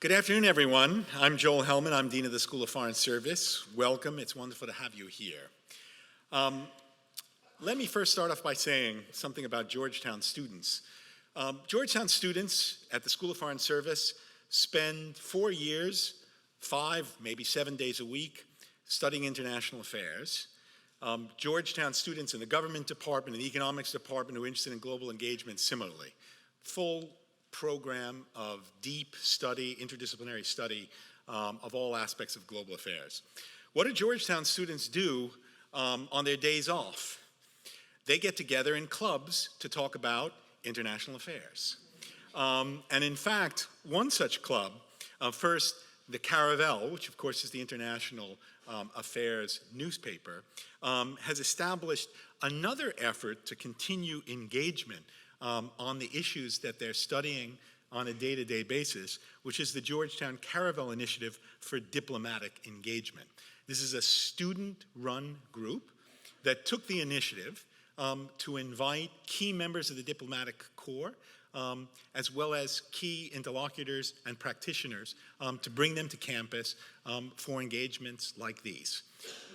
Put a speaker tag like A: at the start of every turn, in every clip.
A: Good afternoon, everyone. I'm Joel Hellman. I'm Dean of the School of Foreign Service. Welcome. It's wonderful to have you here. Let me first start off by saying something about Georgetown students. Georgetown students at the School of Foreign Service spend 4 years, 5, maybe 7 days a week, studying international affairs. Georgetown students in the government department and the economics department who are interested in global engagement similarly. Full program of deep study, interdisciplinary study of all aspects of global affairs. What do Georgetown students do on their days off? They get together in clubs to talk about international affairs. And in fact, one such club, first the Caravel, which of course is the international affairs newspaper, has established another effort to continue engagement on the issues that they're studying on a day-to-day basis, which is the Georgetown Caravel Initiative for Diplomatic Engagement. This is a student-run group that took the initiative to invite key members of the diplomatic corps, as well as key interlocutors and practitioners to bring them to campus for engagements like these.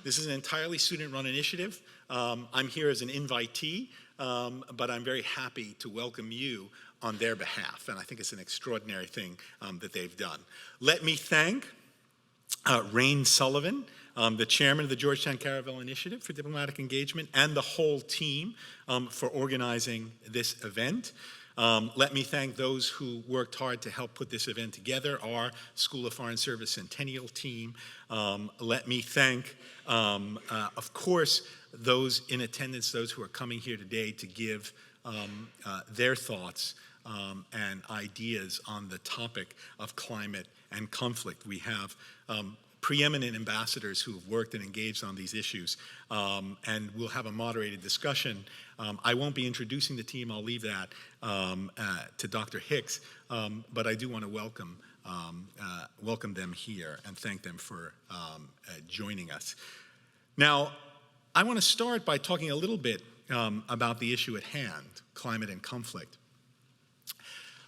A: This is an entirely student-run initiative. I'm here as an invitee, but I'm very happy to welcome you on their behalf, and I think it's an extraordinary thing that they've done. Let me thank Rain Sullivan, the chairman of the Georgetown Caravel Initiative for Diplomatic Engagement, and the whole team for organizing this event. Let me thank those who worked hard to help put this event together, our School of Foreign Service Centennial team. Let me thank, of course, those in attendance, those who are coming here today to give their thoughts and ideas on the topic of climate and conflict. We have preeminent ambassadors who have worked and engaged on these issues, and we'll have a moderated discussion. I won't be introducing the team, I'll leave that to Dr. Hicks, but I do want to welcome them here and thank them for joining us. Now, I want to start by talking a little bit about the issue at hand, climate and conflict.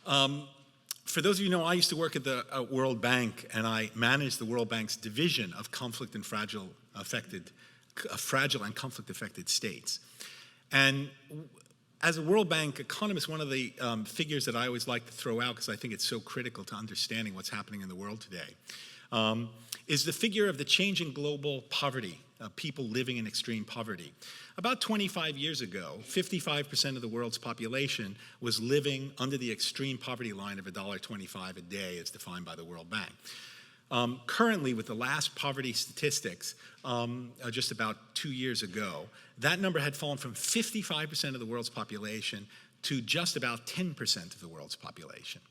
A: For those of you who know, I used to work at the World Bank, and I managed the World Bank's division of conflict and fragile and conflict-affected states. And as a World Bank economist, one of the figures that I always like to throw out, because I think it's so critical to understanding what's happening in the world today, is the figure of the change in global poverty, people living in extreme poverty. About 25 years ago, 55% of the world's population was living under the extreme poverty line of $1.25 a day as defined by the World Bank. Currently, with the last poverty statistics, just about 2 years ago, that number had fallen from 55% of the world's population to just about 10% of the world's population.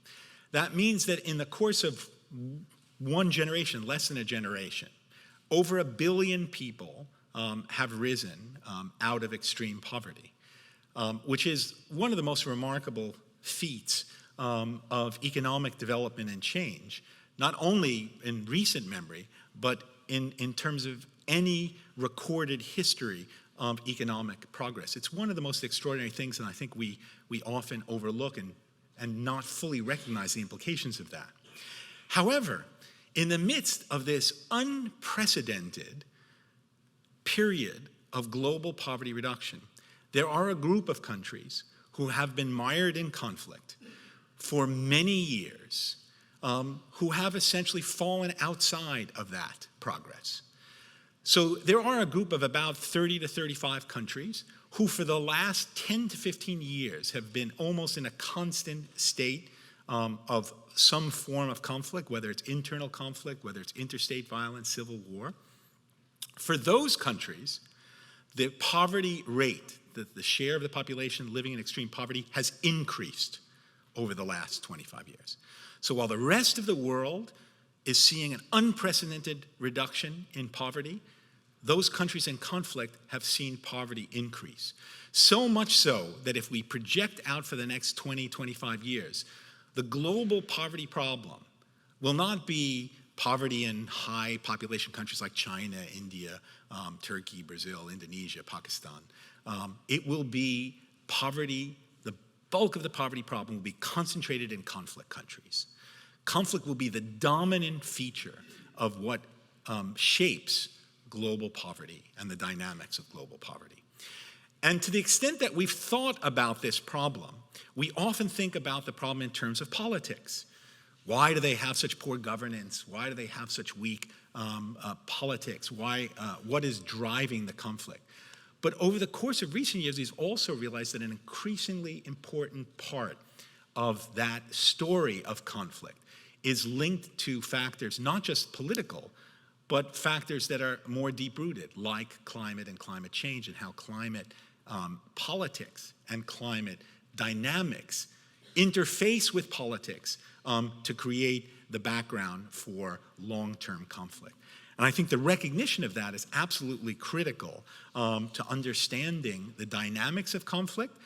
A: That means that in the course of one generation, less than a generation, over 1 billion people have risen out of extreme poverty, which is one of the most remarkable feats of economic development and change, not only in recent memory, but in terms of any recorded history of economic progress. It's one of the most extraordinary things, and I think we often overlook and not fully recognize the implications of that. However, in the midst of this unprecedented period of global poverty reduction, there are a group of countries who have been mired in conflict for many years, who have essentially fallen outside of that progress. So there are a group of about 30 to 35 countries who for the last 10 to 15 years have been almost in a constant state of some form of conflict, whether it's internal conflict, whether it's interstate violence, civil war. For those countries, the poverty rate, the share of the population living in extreme poverty, has increased over the last 25 years. So while the rest of the world is seeing an unprecedented reduction in poverty, those countries in conflict have seen poverty increase. So much so that if we project out for the next 20, 25 years, the global poverty problem will not be poverty in high population countries like China, India, Turkey, Brazil, Indonesia, Pakistan. It will be poverty, the bulk of the poverty problem will be concentrated in conflict countries. conflict will be the dominant feature of what shapes global poverty and the dynamics of global poverty. And to the extent that we've thought about this problem, we often think about the problem in terms of politics. Why do they have such poor governance? Why do they have such weak politics? What is driving the conflict? But over the course of recent years, we've also realized that an increasingly important part of that story of conflict is linked to factors, not just political, but factors that are more deep-rooted, like climate and climate change, and how climate politics and climate dynamics interface with politics to create the background for long-term conflict. And I think the recognition of that is absolutely critical to understanding the dynamics of conflict.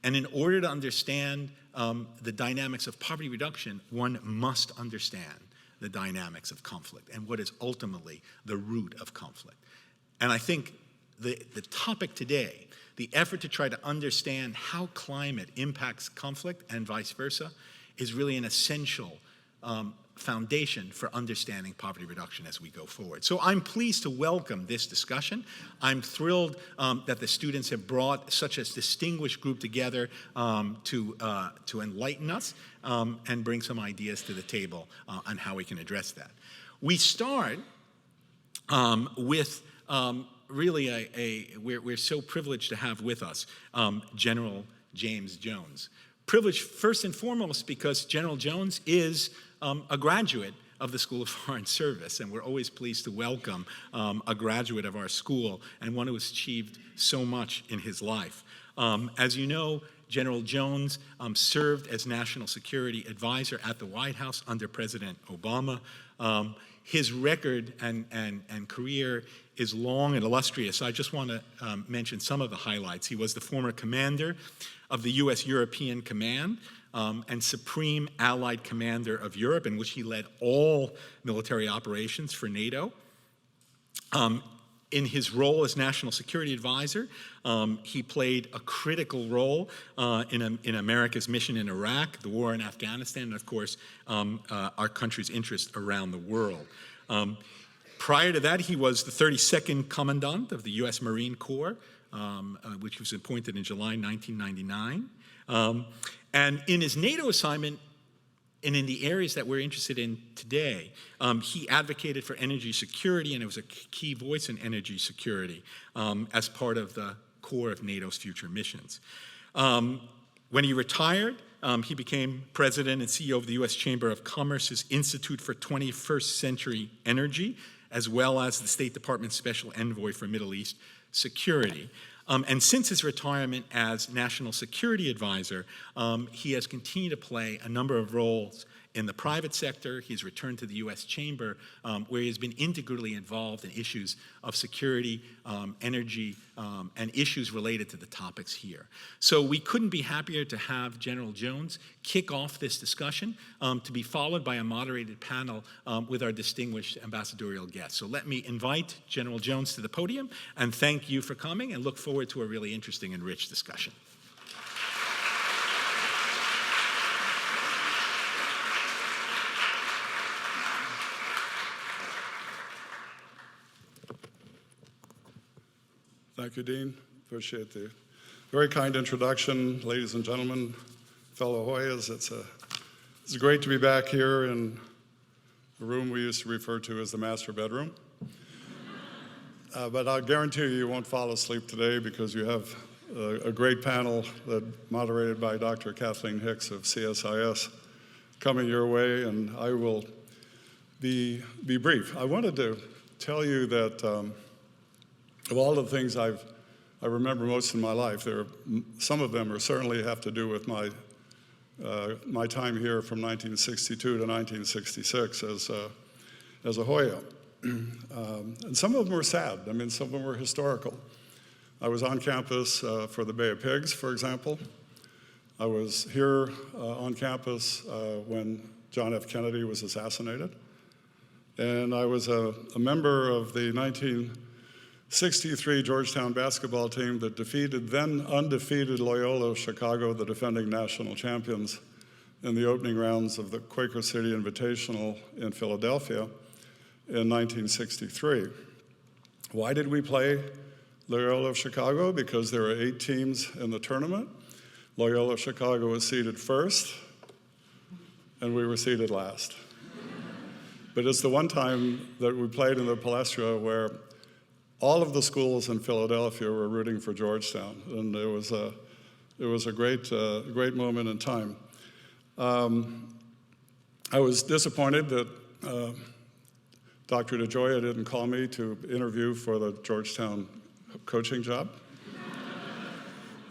A: And in order to understand the dynamics of poverty reduction, one must understand the dynamics of conflict and what is ultimately the root of conflict. And I think the topic today, the effort to try to understand how climate impacts conflict and vice versa, is really an essential foundation for understanding poverty reduction as we go forward. So I'm pleased to welcome this discussion. I'm thrilled that the students have brought such a distinguished group together to enlighten us and bring some ideas to the table on how we can address that. We start with really we're so privileged to have with us General James Jones. Privileged first and foremost because General Jones is a graduate of the School of Foreign Service, and we're always pleased to welcome a graduate of our school and one who has achieved so much in his life. As you know, General Jones served as National Security Advisor at the White House under President Obama. His record and career is long and illustrious. I just want to mention some of the highlights. He was the former commander of the U.S. European Command and Supreme Allied Commander of Europe, in which he led all military operations for NATO. In his role as National Security Advisor, he played a critical role in America's mission in Iraq, the war in Afghanistan, and of course, our country's interest around the world. Prior to that, he was the 32nd Commandant of the U.S. Marine Corps, which was appointed in July 1999. And in his NATO assignment, and in the areas that we're interested in today, he advocated for energy security, and it was a key voice in energy security as part of the core of NATO's future missions. When he retired, he became president and CEO of the U.S. Chamber of Commerce's Institute for 21st Century Energy, as well as the State Department's Special Envoy for Middle East Security. And since his retirement as National Security Advisor, he has continued to play a number of roles in the private sector. He's returned to the U.S. Chamber, where he has been integrally involved in issues of security, energy, and issues related to the topics here. So we couldn't be happier to have General Jones kick off this discussion, to be followed by a moderated panel with our distinguished ambassadorial guests. So let me invite General Jones to the podium and thank you for coming, and look forward to a really interesting and rich discussion.
B: Thank you, Dean. Appreciate the very kind introduction. Ladies and gentlemen, fellow Hoyas, it's great to be back here in a room we used to refer to as the master bedroom. But I'll guarantee you won't fall asleep today, because you have a great panel moderated by Dr. Kathleen Hicks of CSIS coming your way, and I will be brief. I wanted to tell you that of all the things I remember most in my life, some of them certainly have to do with my time here from 1962 to 1966 as a Hoya. And some of them were sad. I mean, some of them were historical. I was on campus for the Bay of Pigs, for example. I was here on campus when John F. Kennedy was assassinated. And I was a member of the 1963 Georgetown basketball team that defeated then undefeated Loyola Chicago, the defending national champions, in the opening rounds of the Quaker City Invitational in Philadelphia in 1963. Why did we play Loyola of Chicago? Because there were 8 teams in the tournament. Loyola of Chicago was seeded first, and we were seeded last. But it's the one time that we played in the Palestra where all of the schools in Philadelphia were rooting for Georgetown, and it was a great moment in time. I was disappointed that Dr. DeGioia didn't call me to interview for the Georgetown coaching job.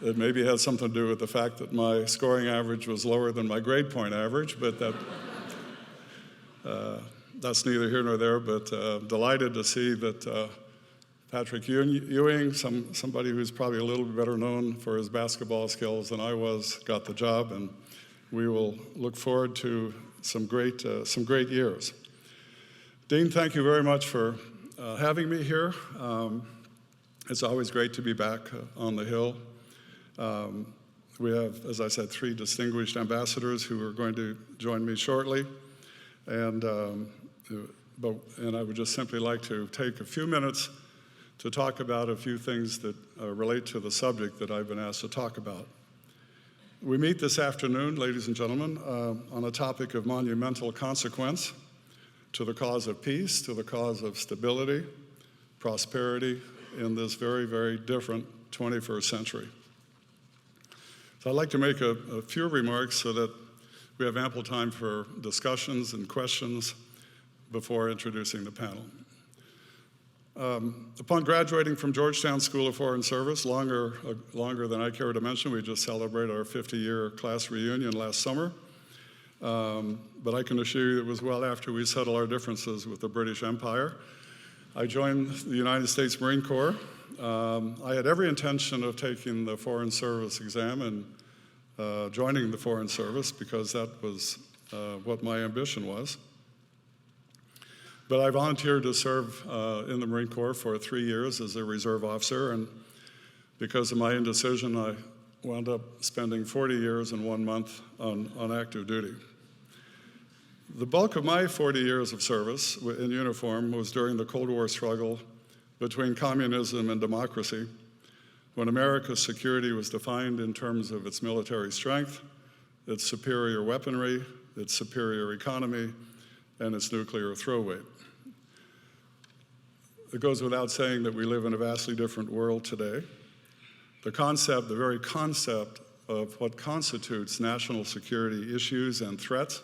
B: It maybe had something to do with the fact that my scoring average was lower than my grade point average, but that's neither here nor there. But delighted to see that Patrick Ewing, somebody who's probably a little bit better known for his basketball skills than I was, got the job, and we will look forward to some great years. Dean, thank you very much for having me here. It's always great to be back on the Hill. We have, as I said, 3 distinguished ambassadors who are going to join me shortly. And I would just simply like to take a few minutes to talk about a few things that relate to the subject that I've been asked to talk about. We meet this afternoon, ladies and gentlemen, on a topic of monumental consequence to the cause of peace, to the cause of stability, prosperity in this very, very different 21st century. So I'd like to make a few remarks so that we have ample time for discussions and questions before introducing the panel. Upon graduating from Georgetown School of Foreign Service, longer than I care to mention, we just celebrated our 50-year class reunion last summer. But I can assure you it was well after we settled our differences with the British Empire. I joined the United States Marine Corps. I had every intention of taking the Foreign Service exam and joining the Foreign Service because that was what my ambition was. But I volunteered to serve in the Marine Corps for 3 years as a reserve officer, and because of my indecision, I wound up spending 40 years and 1 month on active duty. The bulk of my 40 years of service in uniform was during the Cold War struggle between communism and democracy, when America's security was defined in terms of its military strength, its superior weaponry, its superior economy, and its nuclear throw weight. It goes without saying that we live in a vastly different world today. The very concept of what constitutes national security issues and threats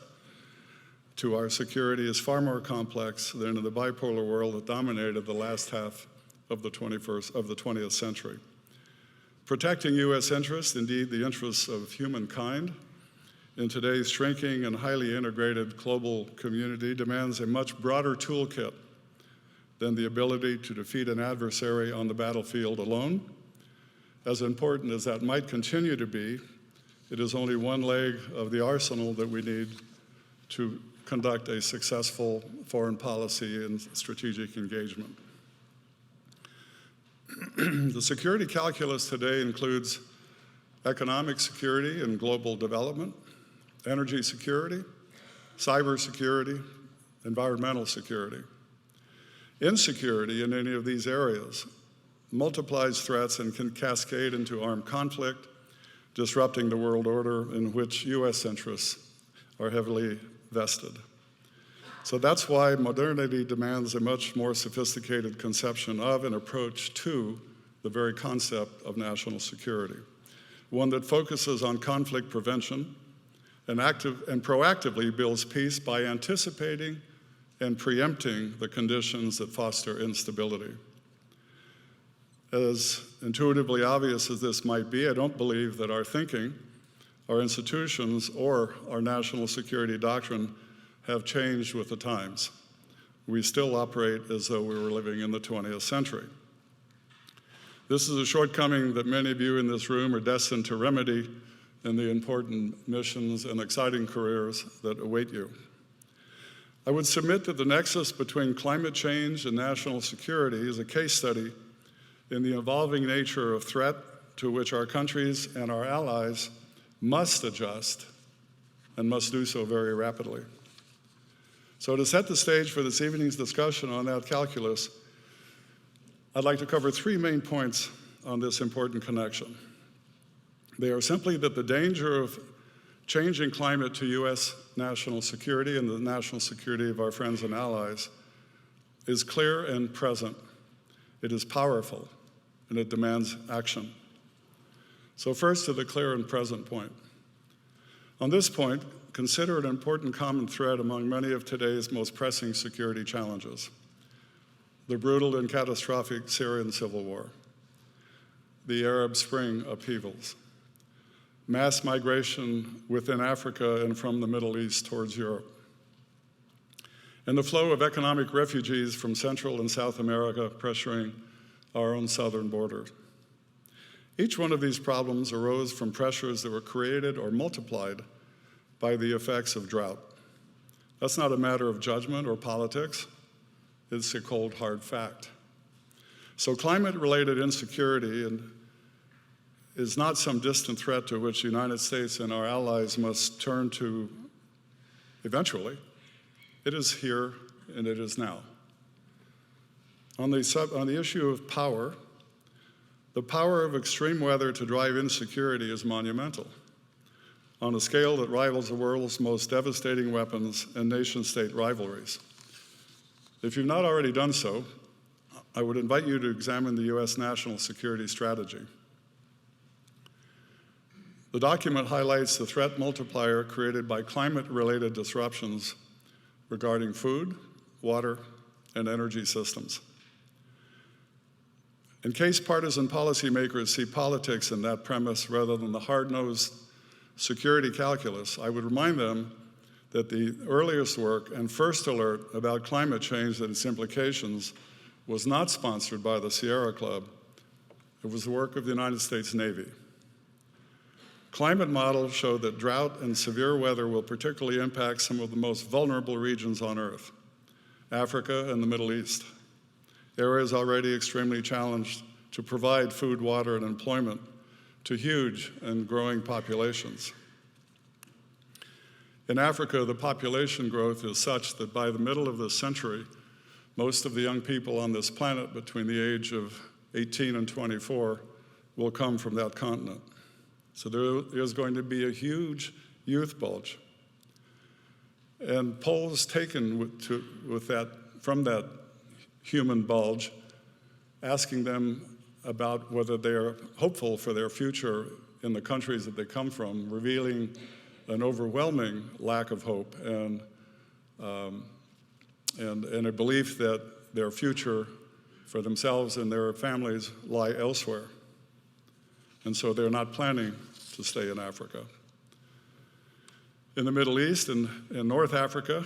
B: to our security is far more complex than in the bipolar world that dominated the last half of the 20th century. Protecting U.S. interests, indeed the interests of humankind, in today's shrinking and highly integrated global community demands a much broader toolkit than the ability to defeat an adversary on the battlefield alone. As important as that might continue to be, it is only one leg of the arsenal that we need to conduct a successful foreign policy and strategic engagement. The security calculus today includes economic security and global development, energy security, cyber security, environmental security. Insecurity in any of these areas multiplies threats and can cascade into armed conflict, disrupting the world order in which U.S. interests are heavily vested. So that's why modernity demands a much more sophisticated conception of and approach to the very concept of national security, one that focuses on conflict prevention and proactively builds peace by anticipating and preempting the conditions that foster instability. As intuitively obvious as this might be, I don't believe that our thinking, our institutions, or our national security doctrine have changed with the times. We still operate as though we were living in the 20th century. This is a shortcoming that many of you in this room are destined to remedy in the important missions and exciting careers that await you. I would submit that the nexus between climate change and national security is a case study in the evolving nature of threat to which our countries and our allies must adjust and must do so very rapidly. So to set the stage for this evening's discussion on that calculus, I'd like to cover three main points on this important connection. They are simply that the danger of changing climate to U.S. national security and the national security of our friends and allies is clear and present. It is powerful, and it demands action. So first to the clear and present point. On this point, consider an important common thread among many of today's most pressing security challenges: the brutal and catastrophic Syrian civil war, the Arab Spring upheavals, mass migration within Africa and from the Middle East towards Europe, and the flow of economic refugees from Central and South America pressuring our own southern border. Each one of these problems arose from pressures that were created or multiplied by the effects of drought. That's not a matter of judgment or politics. It's a cold, hard fact. So climate-related insecurity is not some distant threat to which the United States and our allies must turn to eventually. It is here and it is now. On the issue of power, the power of extreme weather to drive insecurity is monumental, on a scale that rivals the world's most devastating weapons and nation-state rivalries. If you've not already done so, I would invite you to examine the U.S. national security strategy. The document highlights the threat multiplier created by climate-related disruptions regarding food, water, and energy systems. In case partisan policymakers see politics in that premise rather than the hard-nosed security calculus, I would remind them that the earliest work and first alert about climate change and its implications was not sponsored by the Sierra Club. It was the work of the United States Navy. Climate models show that drought and severe weather will particularly impact some of the most vulnerable regions on Earth, Africa and the Middle East, areas already extremely challenged to provide food, water, and employment to huge and growing populations. In Africa, the population growth is such that by the middle of this century, most of the young people on this planet between the age of 18 and 24 will come from that continent. So there is going to be a huge youth bulge. And polls taken from that human bulge, asking them about whether they are hopeful for their future in the countries that they come from, revealing an overwhelming lack of hope and a belief that their future for themselves and their families lie elsewhere. And so they're not planning to stay in Africa. In the Middle East and in North Africa,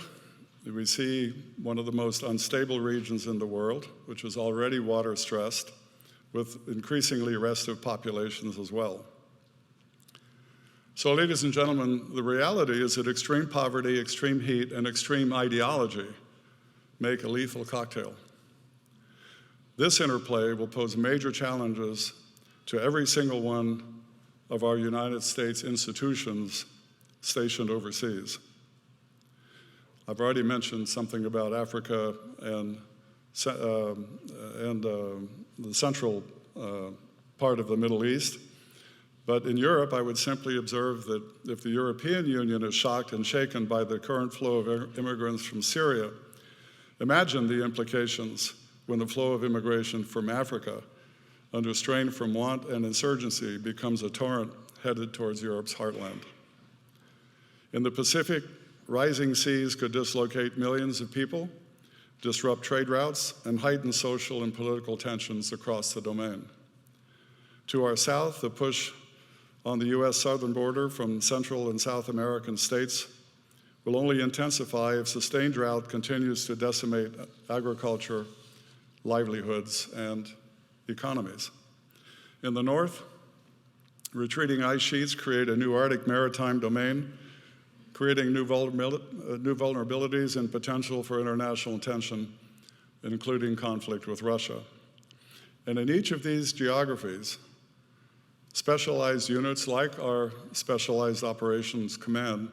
B: we see one of the most unstable regions in the world, which is already water stressed, with increasingly restive populations as well. So, ladies and gentlemen, the reality is that extreme poverty, extreme heat, and extreme ideology make a lethal cocktail. This interplay will pose major challenges to every single one of our United States institutions stationed overseas. I've already mentioned something about Africa and the central part of the Middle East. But in Europe, I would simply observe that if the European Union is shocked and shaken by the current flow of immigrants from Syria, imagine the implications when the flow of immigration from Africa, under strain from want and insurgency, becomes a torrent headed towards Europe's heartland. In the Pacific, rising seas could dislocate millions of people, disrupt trade routes, and heighten social and political tensions across the domain. To our south, the push on the U.S. southern border from Central and South American states will only intensify if sustained drought continues to decimate agriculture, livelihoods, and economies. In the north, retreating ice sheets create a new Arctic maritime domain, creating new vulnerabilities and potential for international tension, including conflict with Russia. And in each of these geographies, specialized units like our Specialized Operations Command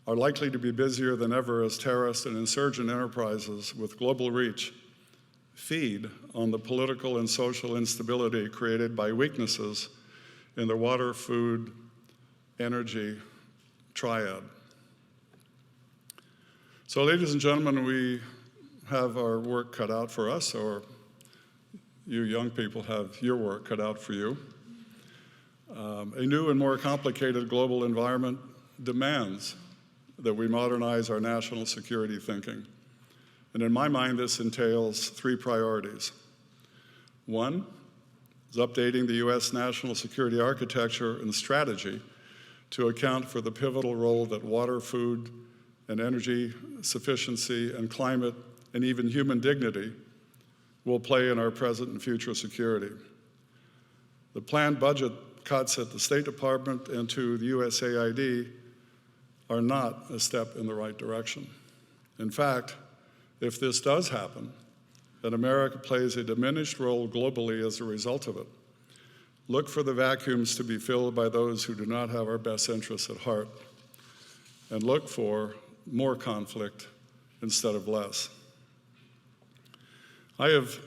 B: are likely to be busier than ever as terrorist and insurgent enterprises with global reach feed on the political and social instability created by weaknesses in the water, food, energy triad. So, ladies and gentlemen, we have our work cut out for us, or you young people have your work cut out for you. A new and more complicated global environment demands that we modernize our national security thinking. And in my mind, this entails three priorities. One is updating the U.S. national security architecture and strategy to account for the pivotal role that water, food, and energy sufficiency and climate and even human dignity will play in our present and future security. The planned budget cuts at the State Department and to the USAID are not a step in the right direction. In fact, if this does happen, then America plays a diminished role globally as a result of it. Look for the vacuums to be filled by those who do not have our best interests at heart, and look for more conflict instead of less. I have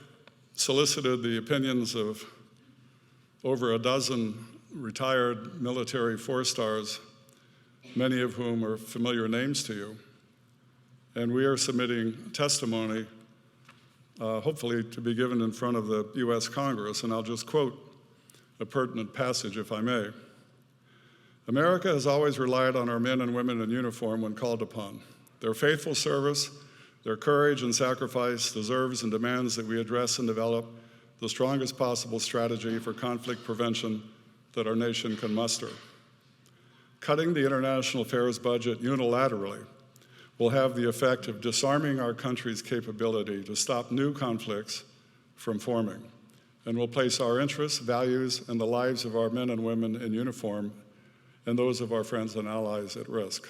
B: solicited the opinions of over a dozen retired military four-stars, many of whom are familiar names to you, and we are submitting testimony, hopefully to be given in front of the U.S. Congress, and I'll just quote a pertinent passage, if I may. America has always relied on our men and women in uniform when called upon. Their faithful service, their courage and sacrifice deserves and demands that we address and develop the strongest possible strategy for conflict prevention that our nation can muster. Cutting the international affairs budget unilaterally will have the effect of disarming our country's capability to stop new conflicts from forming, and will place our interests, values, and the lives of our men and women in uniform and those of our friends and allies at risk.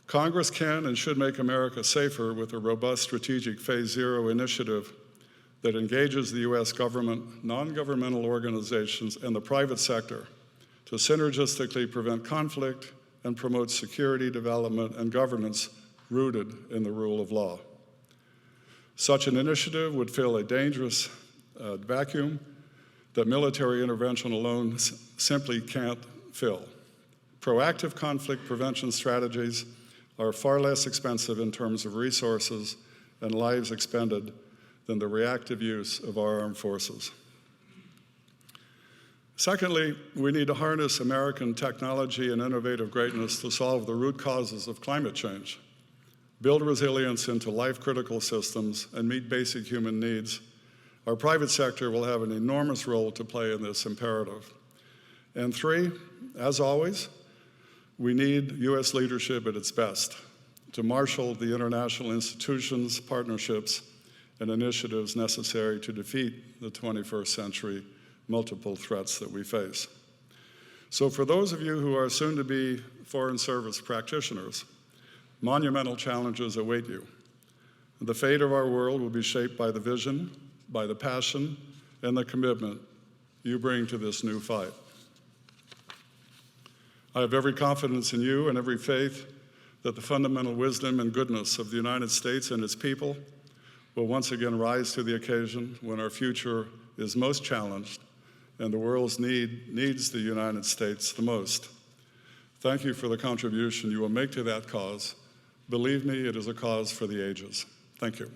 B: Congress can and should make America safer with a robust strategic Phase Zero initiative that engages the U.S. government, non-governmental organizations, and the private sector to synergistically prevent conflict and promote security, development, and governance rooted in the rule of law. Such an initiative would fill a dangerous vacuum that military intervention alone simply can't fill. Proactive conflict prevention strategies are far less expensive in terms of resources and lives expended than the reactive use of our armed forces. Secondly, we need to harness American technology and innovative greatness to solve the root causes of climate change, build resilience into life-critical systems, and meet basic human needs. Our private sector will have an enormous role to play in this imperative. And three, as always, we need U.S. leadership at its best to marshal the international institutions, partnerships, and initiatives necessary to defeat the 21st century multiple threats that we face. So for those of you who are soon to be Foreign Service practitioners, monumental challenges await you. The fate of our world will be shaped by the vision, by the passion, and the commitment you bring to this new fight. I have every confidence in you and every faith that the fundamental wisdom and goodness of the United States and its people will once again rise to the occasion when our future is most challenged and the world's needs the United States the most. Thank you for the contribution you will make to that cause. Believe me, it is a cause for the ages. Thank you.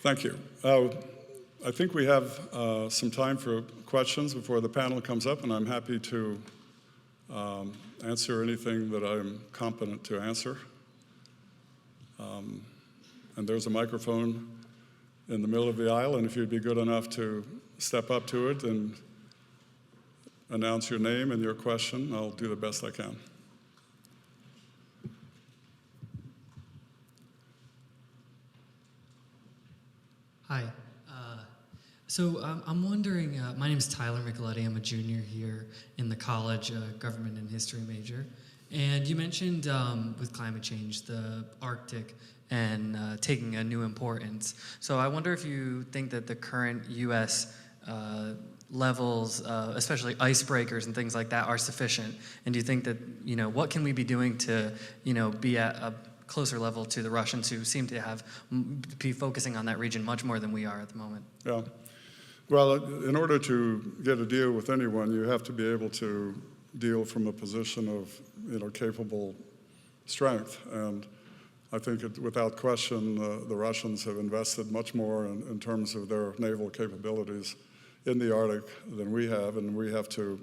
B: Thank you. I think we have some time for questions before the panel comes up, and I'm happy to answer anything that I'm competent to answer. And there's a microphone in the middle of the aisle, and if you'd be good enough to step up to it and announce your name and your question, I'll do the best I can.
C: Hi. So I'm wondering, my name is Tyler Micheletti. I'm a junior here in the college, government and history major. And you mentioned with climate change, the Arctic and taking a new importance. So I wonder if you think that the current U.S. Levels, especially icebreakers and things like that, are sufficient? And do you think that, what can we be doing to, be at a closer level to the Russians, who seem to be focusing on that region much more than we are at the moment?
B: Yeah. Well, in order to get a deal with anyone, you have to be able to deal from a position of, capable strength. And I think without question, the Russians have invested much more in terms of their naval capabilities in the Arctic than we have, and we have to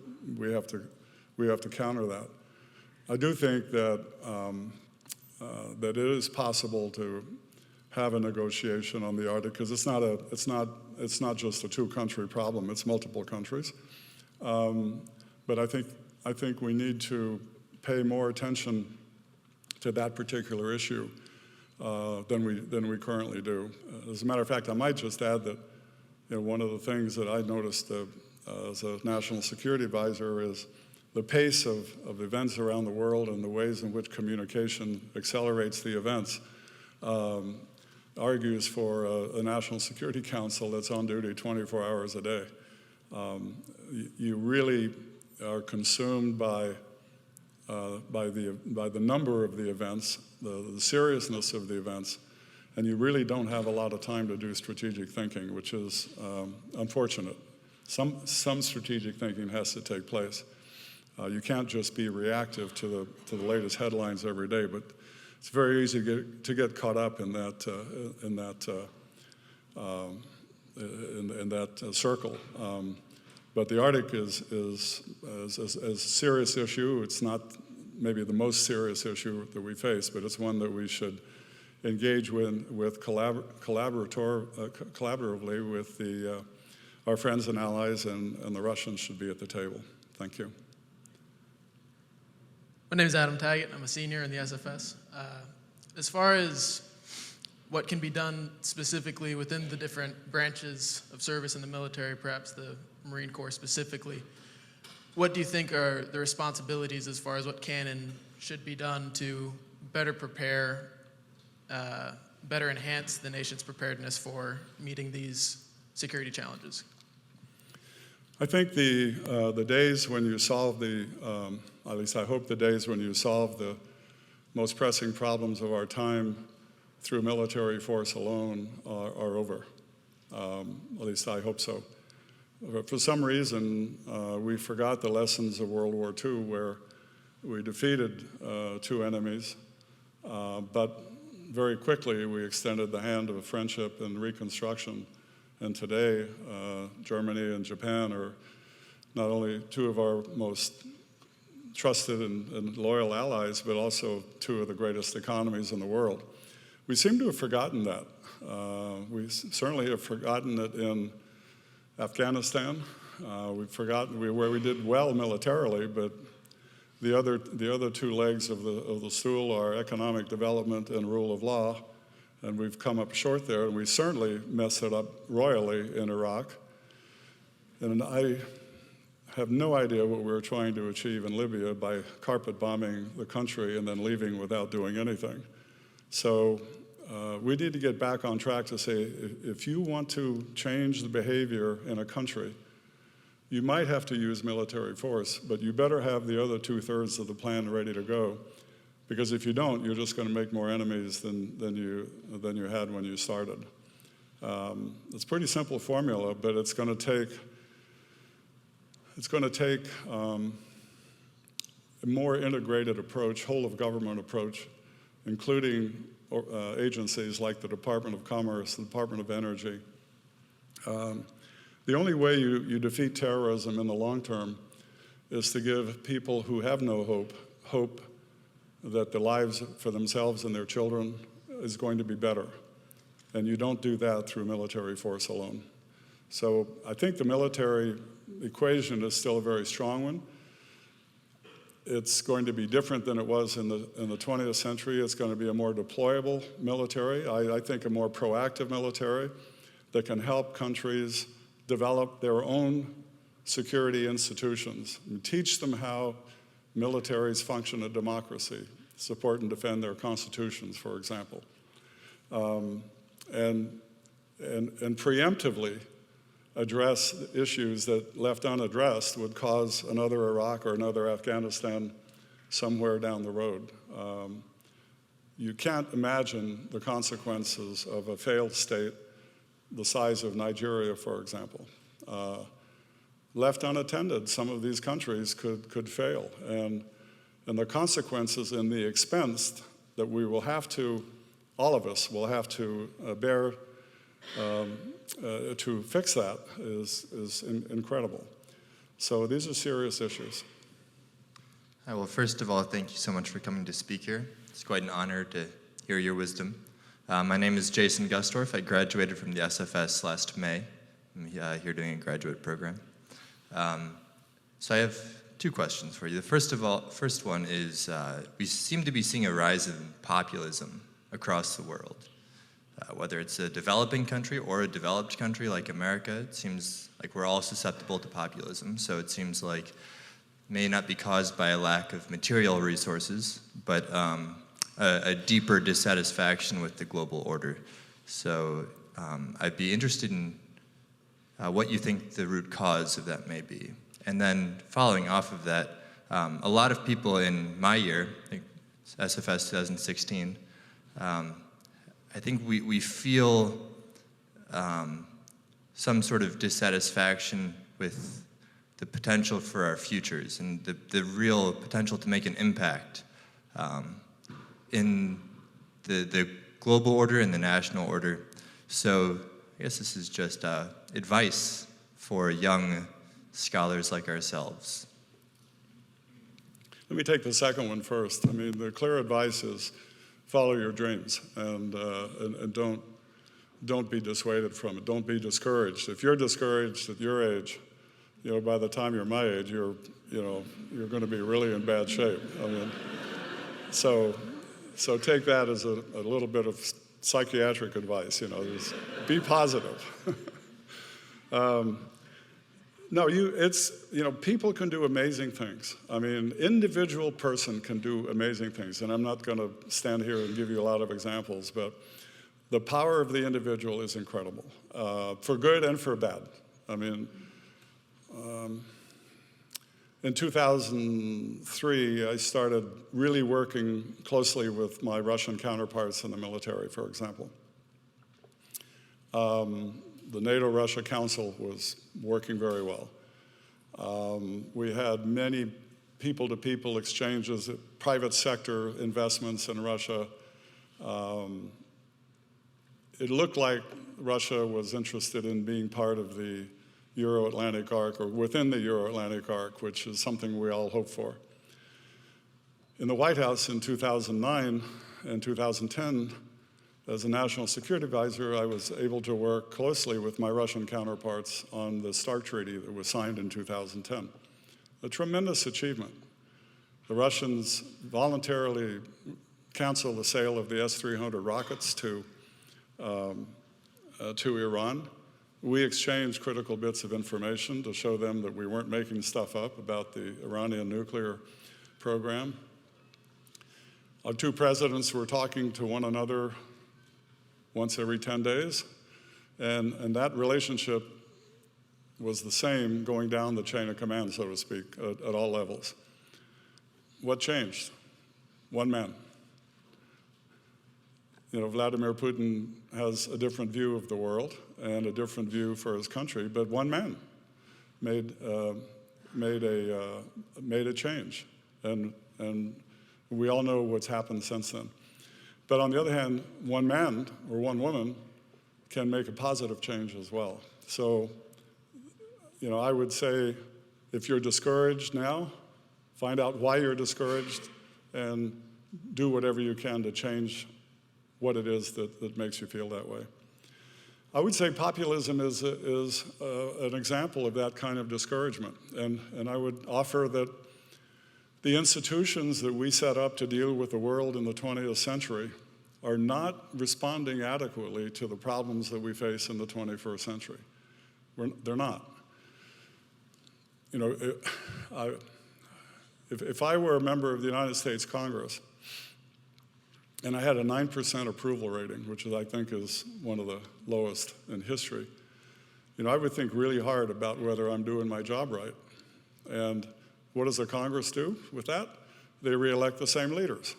B: counter that. I do think that that it is possible to have a negotiation on the Arctic, because it's not just a two-country problem; it's multiple countries. But I think we need to pay more attention to that particular issue than we currently do. As a matter of fact, I might just add that one of the things that I noticed as a national security advisor is the pace of events around the world and the ways in which communication accelerates the events argues for a National Security Council that's on duty 24 hours a day. You really are consumed by the number of the events, the seriousness of the events, and you really don't have a lot of time to do strategic thinking, which is unfortunate. Some strategic thinking has to take place. You can't just be reactive to the latest headlines every day, but it's very easy to get caught up in that circle. But the Arctic is a serious issue. It's not maybe the most serious issue that we face, but it's one that we should engage with collaboratively with our friends and allies, and the Russians should be at the table. Thank you.
D: My name is Adam Taggett. I'm a senior in the SFS. As far as what can be done specifically within the different branches of service in the military, perhaps the Marine Corps specifically, what do you think are the responsibilities as far as what can and should be done to better prepare, better enhance the nation's preparedness for meeting these security challenges?
B: I think the days when you solve at least I hope the days when you solve the most pressing problems of our time through military force alone are over. At least I hope so. For some reason, we forgot the lessons of World War II, where we defeated two enemies, but very quickly we extended the hand of friendship and reconstruction. And today, Germany and Japan are not only two of our most trusted and loyal allies, but also two of the greatest economies in the world. We seem to have forgotten that. We certainly have forgotten it in Afghanistan. We've forgotten where we did well militarily, but the other two legs of the stool are economic development and rule of law, and we've come up short there, and we certainly messed it up royally in Iraq. And I have no idea what we were trying to achieve in Libya by carpet bombing the country and then leaving without doing anything. So we need to get back on track to say, if you want to change the behavior in a country, you might have to use military force, but you better have the other 2/3 of the plan ready to go, because if you don't, you're just going to make more enemies than you had when you started. It's a pretty simple formula, but it's going to take a more integrated approach, whole of government approach, including agencies like the Department of Commerce, the Department of Energy. The only way you defeat terrorism in the long term is to give people who have no hope that the lives for themselves and their children is going to be better. And you don't do that through military force alone. So I think the military equation is still a very strong one. It's going to be different than it was in the 20th century. It's going to be a more deployable military. I think a more proactive military that can help countries develop their own security institutions and teach them how militaries function in democracy, support and defend their constitutions, for example. and preemptively address issues that left unaddressed would cause another Iraq or another Afghanistan somewhere down the road. You can't imagine the consequences of a failed state the size of Nigeria, for example. Left unattended, some of these countries could fail. And the consequences and the expense that we will have to, all of us will have to bear to fix that is incredible. So these are serious issues.
E: Well, first of all, thank you so much for coming to speak here. It's quite an honor to hear your wisdom. My name is Jason Gustorf. I graduated from the SFS last May. I'm here doing a graduate program. So I have two questions for you. The first one is, we seem to be seeing a rise in populism across the world. Whether it's a developing country or a developed country like America, it seems like we're all susceptible to populism. So it seems like it may not be caused by a lack of material resources, but a deeper dissatisfaction with the global order. So I'd be interested in what you think the root cause of that may be. And then following off of that, a lot of people in my year, I think SFS 2016, I think we feel some sort of dissatisfaction with the potential for our futures and the real potential to make an impact in the global order and the national order. So I guess this is just advice for young scholars like ourselves.
B: Let me take the second one first. I mean, the clear advice is follow your dreams and don't be dissuaded from it. Don't be discouraged. If you're discouraged at your age, by the time you're my age, you're going to be really in bad shape. I mean, so take that as a little bit of psychiatric advice. Just be positive. No, people can do amazing things. I mean, individual person can do amazing things, and I'm not going to stand here and give you a lot of examples, but the power of the individual is incredible, for good and for bad. I mean, in 2003, I started really working closely with my Russian counterparts in the military, for example. The NATO-Russia Council was working very well. We had many people-to-people exchanges, private sector investments in Russia. It looked like Russia was interested in being part of the Euro-Atlantic arc, or within the Euro-Atlantic arc, which is something we all hope for. In the White House in 2009 and 2010, as a national security advisor, I was able to work closely with my Russian counterparts on the START Treaty that was signed in 2010. A tremendous achievement. The Russians voluntarily canceled the sale of the S-300 rockets to Iran. We exchanged critical bits of information to show them that we weren't making stuff up about the Iranian nuclear program. Our two presidents were talking to one another once every 10 days, and that relationship was the same going down the chain of command, so to speak, at all levels. What changed? One man. Vladimir Putin has a different view of the world and a different view for his country, but one man made a change, and we all know what's happened since then. But on the other hand, one man or one woman can make a positive change as well. So, I would say if you're discouraged now, find out why you're discouraged and do whatever you can to change what it is that makes you feel that way. I would say populism is an example of that kind of discouragement. And I would offer that the institutions that we set up to deal with the world in the 20th century are not responding adequately to the problems that we face in the 21st century. They're not. If I were a member of the United States Congress, and I had a 9% approval rating, which I think is one of the lowest in history. I would think really hard about whether I'm doing my job right. And what does the Congress do with that? They reelect the same leaders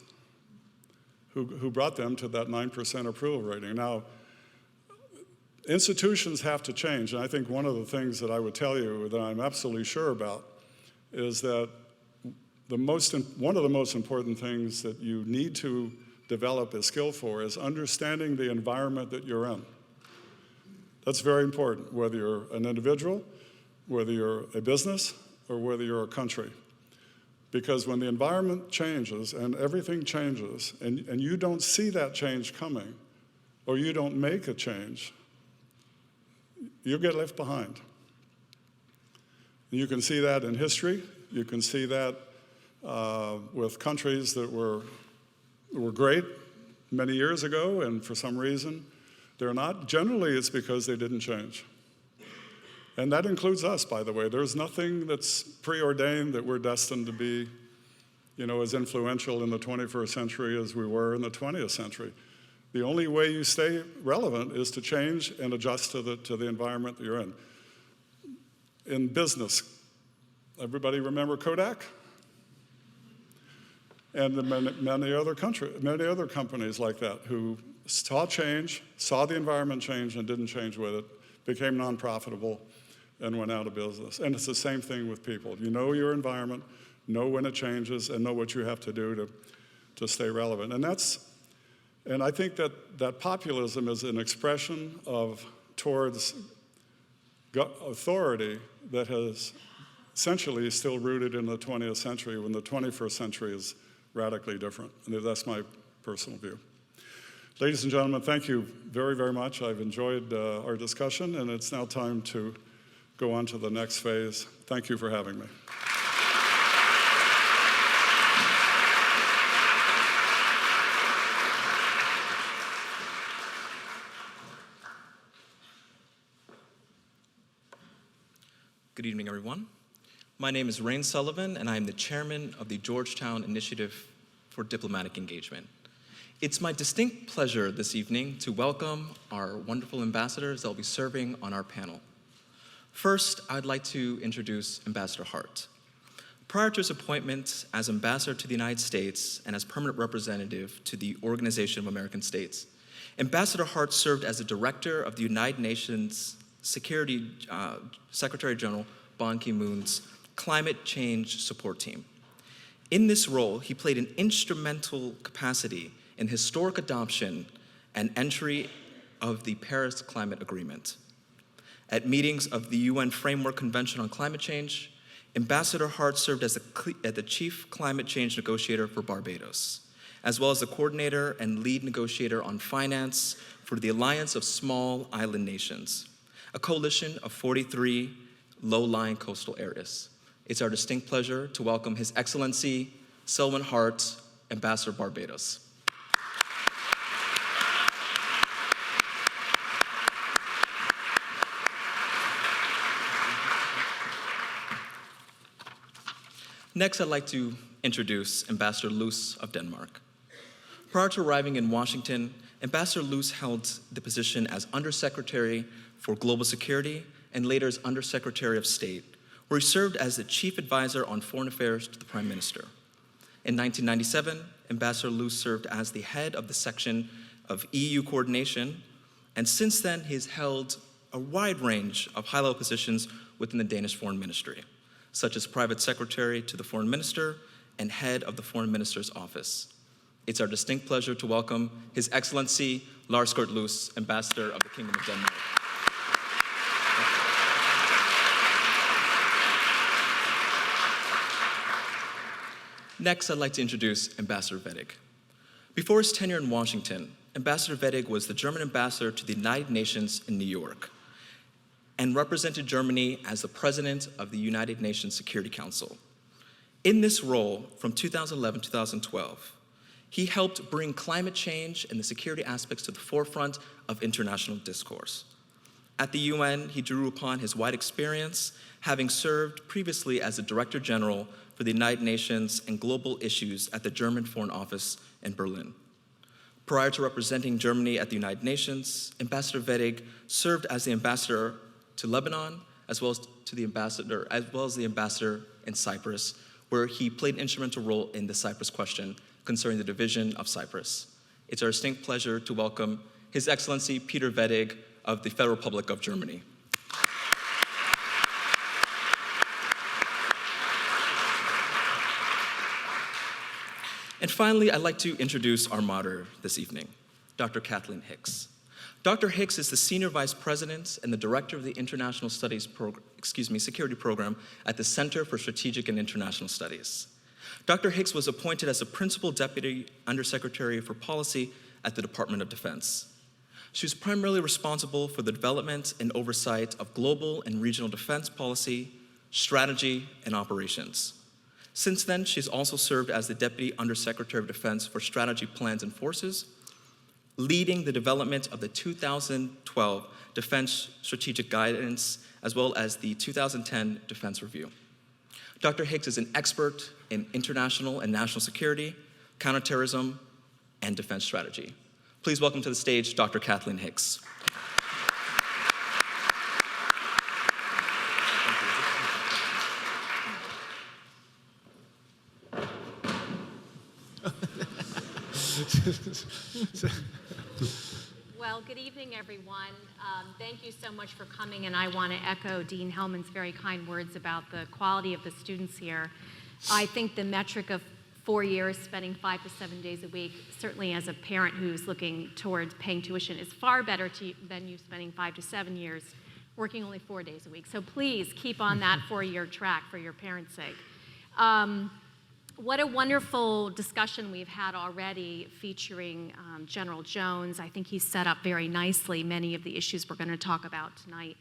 B: who brought them to that 9% approval rating. Now, institutions have to change, and I think one of the things that I would tell you that I'm absolutely sure about is that one of the most important things that you need to develop a skill for is understanding the environment that you're in. That's very important, whether you're an individual, whether you're a business, or whether you're a country. Because when the environment changes and everything changes, and you don't see that change coming, or you don't make a change, you get left behind. You can see that in history. You can see that with countries that were great many years ago, and for some reason they're not. Generally, it's because they didn't change. And that includes us, by the way. There's nothing that's preordained that we're destined to be, as influential in the 21st century as we were in the 20th century. The only way you stay relevant is to change and adjust to the environment that you're in. In business, everybody remember Kodak? And many other companies like that who saw change, saw the environment change and didn't change with it, became non-profitable and went out of business. And it's the same thing with people. You know your environment, know when it changes, and know what you have to do to stay relevant. And I think that populism is an expression towards authority that has essentially still rooted in the 20th century when the 21st century is radically different. And that's my personal view. Ladies and gentlemen, thank you very, very much. I've enjoyed our discussion, and it's now time to go on to the next phase. Thank you for having me.
F: Good evening, everyone. My name is Rain Sullivan, and I am the chairman of the Georgetown Initiative for Diplomatic Engagement. It's my distinct pleasure this evening to welcome our wonderful ambassadors that will be serving on our panel. First, I'd like to introduce Ambassador Hart. Prior to his appointment as ambassador to the United States and as permanent representative to the Organization of American States, Ambassador Hart served as the director of the United Nations Security Secretary General Ban Ki-moon's Climate Change Support Team. In this role, he played an instrumental capacity in historic adoption and entry of the Paris Climate Agreement. At meetings of the UN Framework Convention on Climate Change, Ambassador Hart served as the chief climate change negotiator for Barbados, as well as the coordinator and lead negotiator on finance for the Alliance of Small Island Nations, a coalition of 43 low-lying coastal areas. It's our distinct pleasure to welcome His Excellency Selwin Hart, Ambassador Barbados. Next, I'd like to introduce Ambassador Loos of Denmark. Prior to arriving in Washington, Ambassador Loos held the position as Undersecretary for Global Security and later as Undersecretary of State, where he served as the Chief Advisor on Foreign Affairs to the Prime Minister. In 1997, Ambassador Loos served as the head of the section of EU coordination, and since then he's held a wide range of high-level positions within the Danish Foreign Ministry, such as Private Secretary to the Foreign Minister and Head of the Foreign Minister's Office. It's our distinct pleasure to welcome His Excellency Lars Gert Loos, Ambassador of the Kingdom of Denmark. Next, I'd like to introduce Ambassador Wittig. Before his tenure in Washington, Ambassador Wittig was the German ambassador to the United Nations in New York and represented Germany as the president of the United Nations Security Council. In this role, from 2011 to 2012, he helped bring climate change and the security aspects to the forefront of international discourse. At the UN, he drew upon his wide experience, having served previously as the Director General for the United Nations and Global Issues at the German Foreign Office in Berlin. Prior to representing Germany at the United Nations, Ambassador Wittig served as the ambassador to Lebanon, as well as the ambassador in Cyprus, where he played an instrumental role in the Cyprus question concerning the division of Cyprus. It's our distinct pleasure to welcome His Excellency Peter Wittig of the Federal Republic of Germany. And finally, I'd like to introduce our moderator this evening, Dr. Kathleen Hicks. Dr. Hicks is the Senior Vice President and the Director of the International Studies Security Program at the Center for Strategic and International Studies. Dr. Hicks was appointed as the Principal Deputy Undersecretary for Policy at the Department of Defense. She was primarily responsible for the development and oversight of global and regional defense policy, strategy, and operations. Since then, she's also served as the Deputy Undersecretary of Defense for Strategy, Plans, and Forces, leading the development of the 2012 Defense Strategic Guidance, as well as the 2010 Defense Review. Dr. Hicks is an expert in international and national security, counterterrorism, and defense strategy. Please welcome to the stage Dr. Kathleen Hicks.
G: Well, good evening, everyone. Thank you so much for coming, and I want to echo Dean Hellman's very kind words about the quality of the students here. I think the metric of 4 years, spending 5 to 7 days a week, certainly as a parent who's looking towards paying tuition, is far better than you spending 5 to 7 years working only 4 days a week. So please keep on that 4-year track for your parents' sake. What a wonderful discussion we've had already featuring General Jones. I think he's set up very nicely many of the issues we're going to talk about tonight,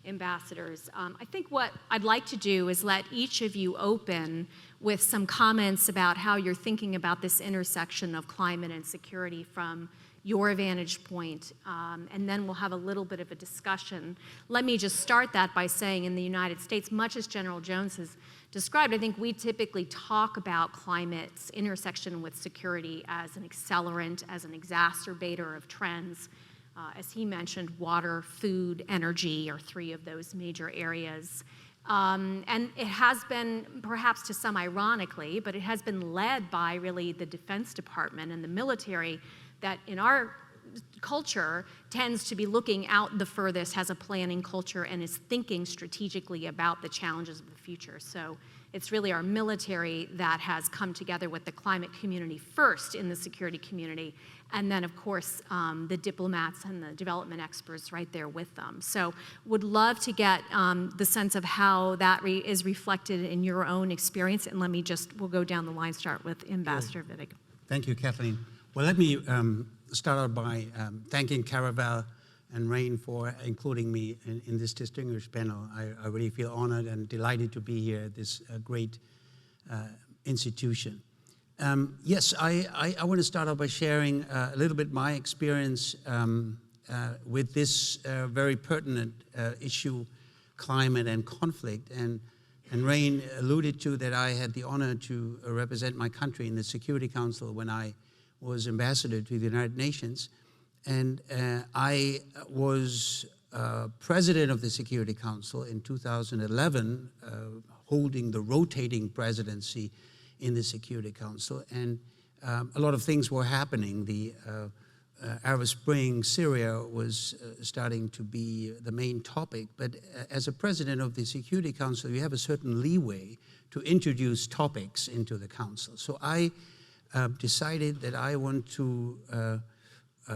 G: ambassadors. I think what I'd like to do is let each of you open with some comments about how you're thinking about this intersection of climate and security from your vantage point, and then we'll have a little bit of a discussion. Let me just start that by saying in the United States, much as General Jones has described, I think we typically talk about climate's intersection with security as an accelerant, as an exacerbator of trends. As he mentioned, water, food, energy are 3 of those major areas. And it has been, perhaps to some ironically, but it has been led by really the Defense Department and the military that in our culture tends to be looking out the furthest, has a planning culture, and is thinking strategically about the challenges of the future. So it's really our military that has come together with the climate community first in the security community, and then of course the diplomats and the development experts right there with them. So would love to get the sense of how that is reflected in your own experience, and we'll go down the line, start with Ambassador Wittig.
H: Thank you, Kathleen. Well, let me start out by thanking Caravel and Rain for including me in this distinguished panel. I really feel honored and delighted to be here at this great institution. Yes, I want to start out by sharing a little bit my experience with this very pertinent issue, climate and conflict. And Rain alluded to that I had the honor to represent my country in the Security Council when I was ambassador to the United Nations. And I was president of the Security Council in 2011, holding the rotating presidency in the Security Council. And a lot of things were happening. The Arab Spring, Syria was starting to be the main topic. But as a president of the Security Council, you have a certain leeway to introduce topics into the council. So I decided that I want to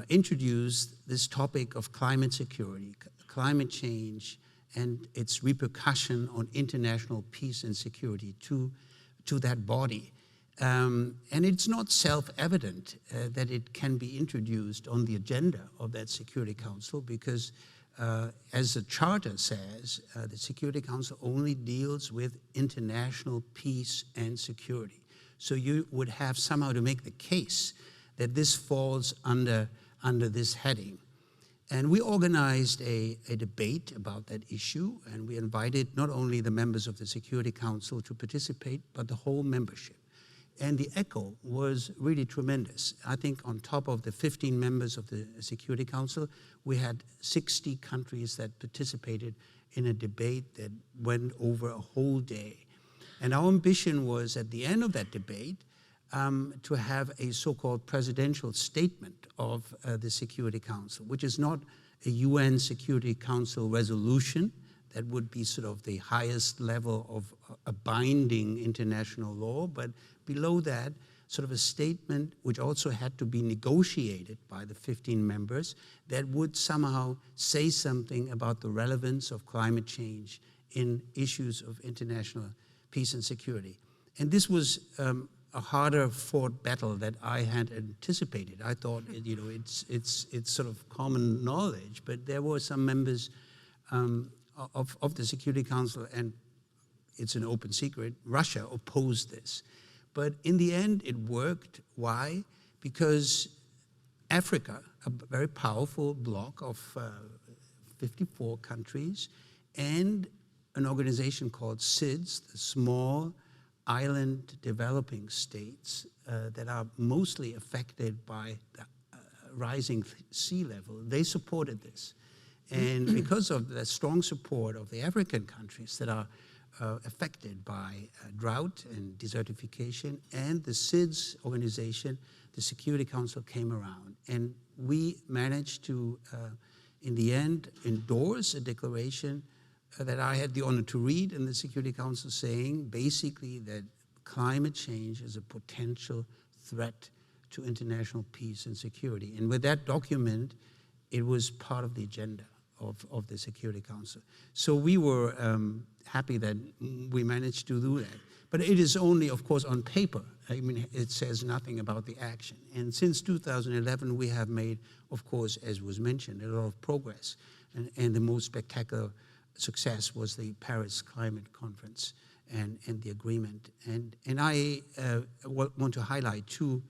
H: introduce this topic of climate security, climate change, and its repercussion on international peace and security to that body. And it's not self-evident that it can be introduced on the agenda of that Security Council because, as the charter says, the Security Council only deals with international peace and security. So you would have somehow to make the case that this falls under this heading. And we organized a debate about that issue, and we invited not only the members of the Security Council to participate, but the whole membership. And the echo was really tremendous. I think on top of the 15 members of the Security Council, we had 60 countries that participated in a debate that went over a whole day. And our ambition was, at the end of that debate, to have a so-called presidential statement of the Security Council, which is not a UN Security Council resolution that would be sort of the highest level of a binding international law, but below that, sort of a statement which also had to be negotiated by the 15 members that would somehow say something about the relevance of climate change in issues of international peace and security. And this was a harder fought battle that I had anticipated. I thought, it's sort of common knowledge, but there were some members of the Security Council, and it's an open secret, Russia opposed this. But in the end, it worked. Why? Because Africa, a very powerful bloc of 54 countries, and an organization called SIDS, the Small Island Developing States, that are mostly affected by the rising sea level, they supported this. And because of the strong support of the African countries that are affected by drought and desertification, and the SIDS organization, the Security Council came around. And we managed to, in the end, endorse a declaration that I had the honor to read in the Security Council, saying basically that climate change is a potential threat to international peace and security. And with that document, it was part of the agenda of the Security Council. So we were happy that we managed to do that. But it is only, of course, on paper. I mean, it says nothing about the action. And since 2011, we have made, of course, as was mentioned, a lot of progress. And the most spectacular success was the Paris Climate Conference and the agreement. And I want to highlight two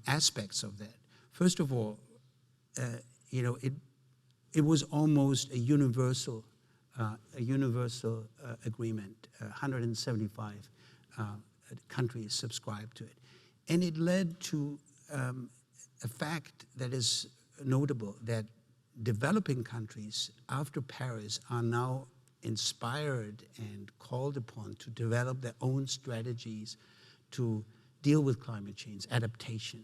H: aspects of that. First of all, it was almost a universal agreement. 175 countries subscribed to it. And it led to a fact that is notable, that developing countries after Paris are now inspired and called upon to develop their own strategies to deal with climate change, adaptation.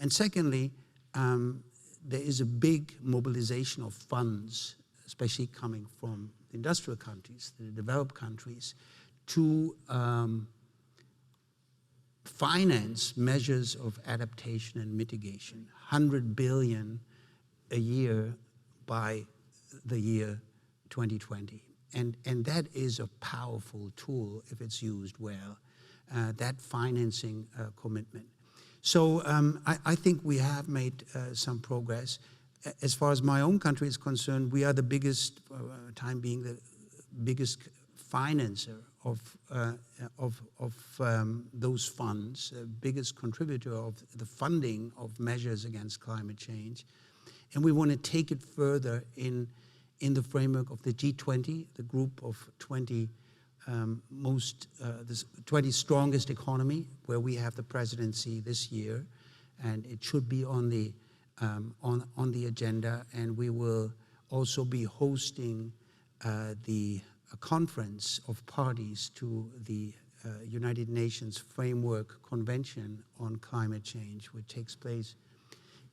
H: And secondly, there is a big mobilization of funds, especially coming from the industrial countries, the developed countries, to finance measures of adaptation and mitigation, 100 billion a year by the year 2020. And that is a powerful tool if it's used well, that financing commitment. So I think we have made some progress. As far as my own country is concerned, we are the biggest, time being the biggest financer of those funds, biggest contributor of the funding of measures against climate change. And we want to take it further in the framework of the G20, the group of 20 the 20 strongest economy, where we have the presidency this year, and it should be on the agenda. And we will also be hosting a conference of parties to the United Nations Framework Convention on Climate Change, which takes place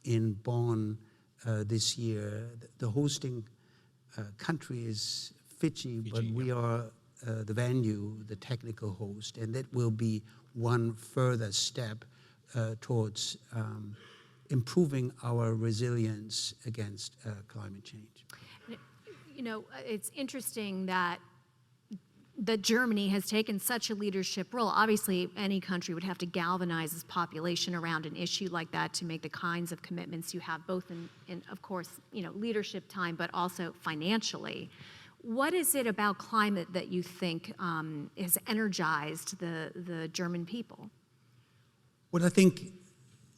H: in Bonn this year. The hosting country is Fiji, but we are the venue, the technical host, and that will be one further step towards improving our resilience against climate change.
G: You know, it's interesting that Germany has taken such a leadership role. Obviously, any country would have to galvanize its population around an issue like that to make the kinds of commitments you have, both in of course, leadership time, but also financially. What is it about climate that you think has energized the German people?
H: Well, I think,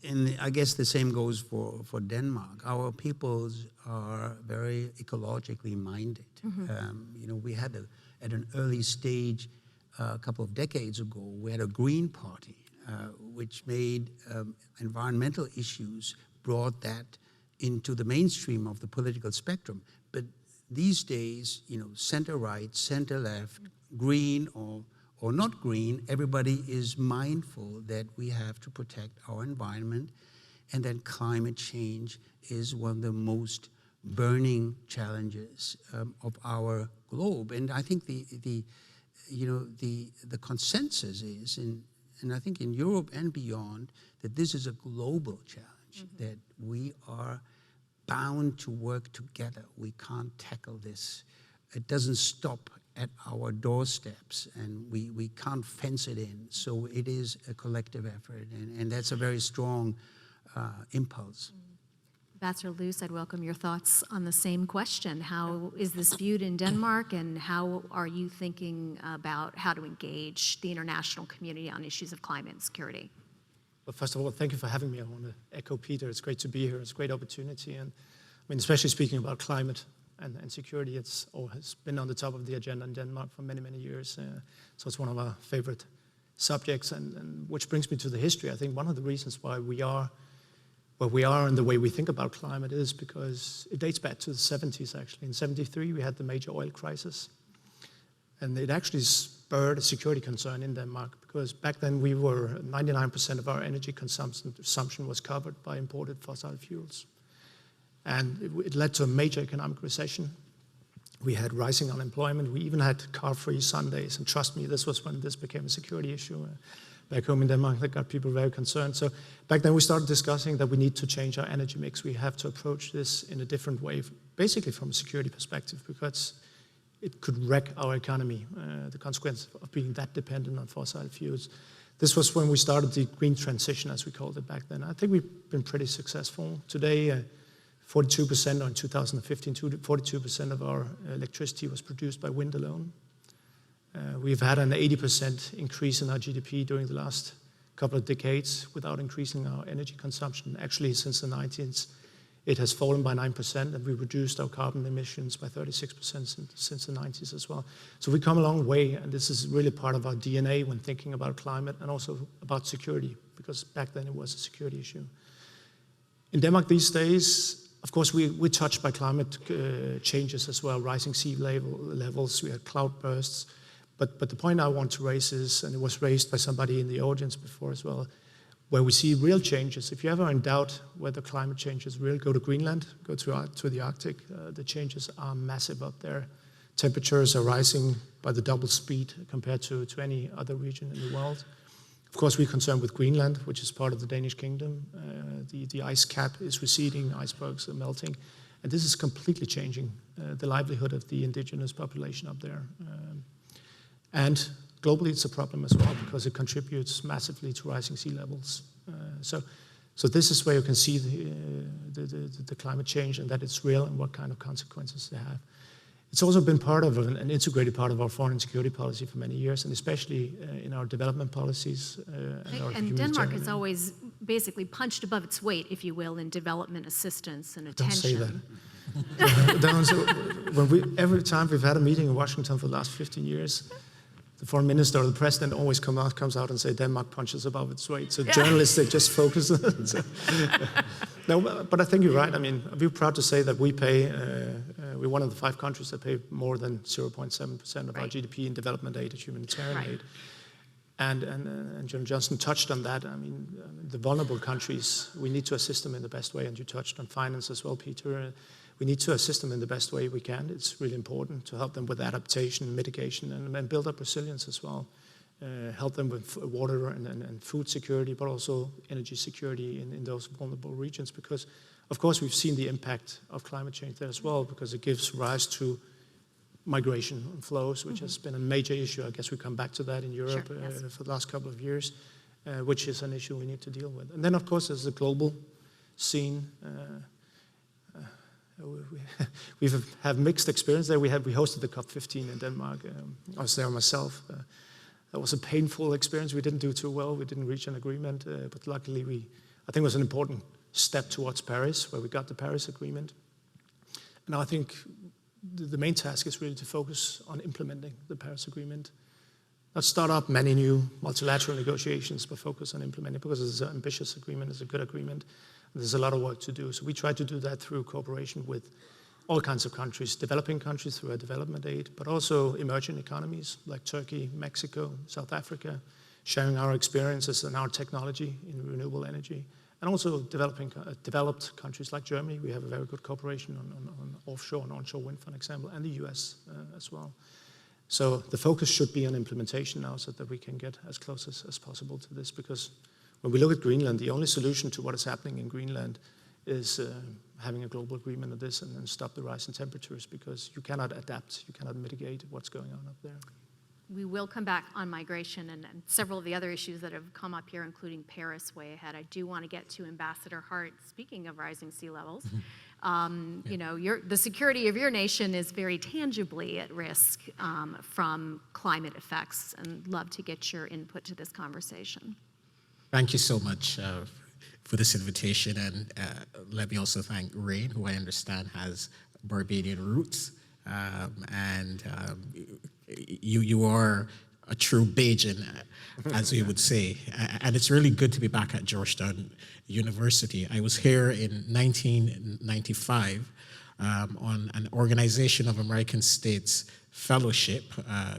H: and I guess the same goes for Denmark. Our peoples are very ecologically minded. Mm-hmm. We had at an early stage, a couple of decades ago, we had a Green Party, which made environmental issues, brought that into the mainstream of the political spectrum. But these days, center-right, center-left, green or not green, everybody is mindful that we have to protect our environment, and that climate change is one of the most burning challenges of our globe. And I think the consensus is, and I think in Europe and beyond, that this is a global challenge, that we are bound to work together. We can't tackle this. It doesn't stop at our doorsteps, and we can't fence it in. So it is a collective effort, and that's a very strong impulse.
G: Ambassador Luce, I'd welcome your thoughts on the same question. How is this viewed in Denmark, and how are you thinking about how to engage the international community on issues of climate and security?
I: Well, first of all, thank you for having me. I want to echo Peter. It's great to be here. It's a great opportunity. And I mean, especially speaking about climate and security, has been on the top of the agenda in Denmark for many, many years. So it's one of our favorite subjects, and which brings me to the history. I think one of the reasons why we are where we are and the way we think about climate is because it dates back to the 70s, actually. In 73, we had the major oil crisis. And it actually spurred a security concern in Denmark, because back then 99% of our energy consumption was covered by imported fossil fuels. And it led to a major economic recession. We had rising unemployment. We even had car-free Sundays. And trust me, this was when this became a security issue back home in Denmark. That got people very concerned. So back then we started discussing that we need to change our energy mix. We have to approach this in a different way, basically from a security perspective, because it could wreck our economy, the consequence of being that dependent on fossil fuels. This was when we started the green transition, as we called it back then. I think we've been pretty successful. Today, 42%, or in 2015, 42% of our electricity was produced by wind alone. We've had an 80% increase in our GDP during the last couple of decades without increasing our energy consumption. Actually, since the 90s, it has fallen by 9%, and we reduced our carbon emissions by 36% since the 90s as well. So we've come a long way, and this is really part of our DNA when thinking about climate and also about security, because back then it was a security issue. In Denmark these days, of course, we're touched by climate changes as well, rising sea levels, we had cloud bursts. But the point I want to raise is, and it was raised by somebody in the audience before as well, where we see real changes. If you're ever in doubt whether climate change is real, go to Greenland, go to the Arctic. The changes are massive up there. Temperatures are rising by the double speed compared to any other region in the world. Of course, we're concerned with Greenland, which is part of the Danish kingdom. The ice cap is receding, icebergs are melting. And this is completely changing the livelihood of the indigenous population up there. And globally, it's a problem as well, because it contributes massively to rising sea levels. So this is where you can see the climate change, and that it's real and what kind of consequences they have. It's also been part of an integrated part of our foreign and security policy for many years, and especially in our development policies.
G: And Denmark has always basically punched above its weight, if you will, in development assistance and attention.
I: Don't say that. Every time we've had a meeting in Washington for the last 15 years, the foreign minister or the president always comes out and say Denmark punches above its weight. So journalists, they just focus on it. No, but I think you're right. I mean, we're proud to say that we pay, we're one of the 5 countries that pay more than 0.7% of our GDP in development aid, humanitarian aid. And John Johnson touched on that. I mean, the vulnerable countries, we need to assist them in the best way. And you touched on finance as well, Peter. We need to assist them in the best way we can. It's really important to help them with adaptation, mitigation, and build up resilience as well. Help them with water and food security, but also energy security in those vulnerable regions. Because, of course, we've seen the impact of climate change there as well, because it gives rise to migration and flows, which has been a major issue. I guess we come back to that in Europe for the last couple of years, which is an issue we need to deal with. And then, of course, there's the global scene. We have mixed experience there. We hosted the COP15 in Denmark. I was there myself. That was a painful experience. We didn't do too well. We didn't reach an agreement, but luckily I think it was an important step towards Paris, where we got the Paris Agreement. And I think the main task is really to focus on implementing the Paris Agreement. not start up many new multilateral negotiations, but focus on implementing, because it's an ambitious agreement, it's a good agreement. There's a lot of work to do. So we try to do that through cooperation with all kinds of countries, developing countries through our development aid, but also emerging economies like Turkey, Mexico, South Africa, sharing our experiences and our technology in renewable energy. And also developed countries like Germany. We have a very good cooperation on offshore and onshore wind, for example, and the US as well. So the focus should be on implementation now so that we can get as close as possible to this, because when we look at Greenland, the only solution to what is happening in Greenland is having a global agreement on this and then stop the rise in temperatures, because you cannot adapt, you cannot mitigate what's going on up there.
G: We will come back on migration and several of the other issues that have come up here, including Paris way ahead. I do want to get to Ambassador Hart. Speaking of rising sea levels, you know, the security of your nation is very tangibly at risk from climate effects, and love to get your input to this conversation.
J: Thank you so much for this invitation, and let me also thank Rain, who I understand has Barbadian roots, you are a true Bajan, as we would say, and it's really good to be back at Georgetown University. I was here in 1995 on an Organization of American States fellowship.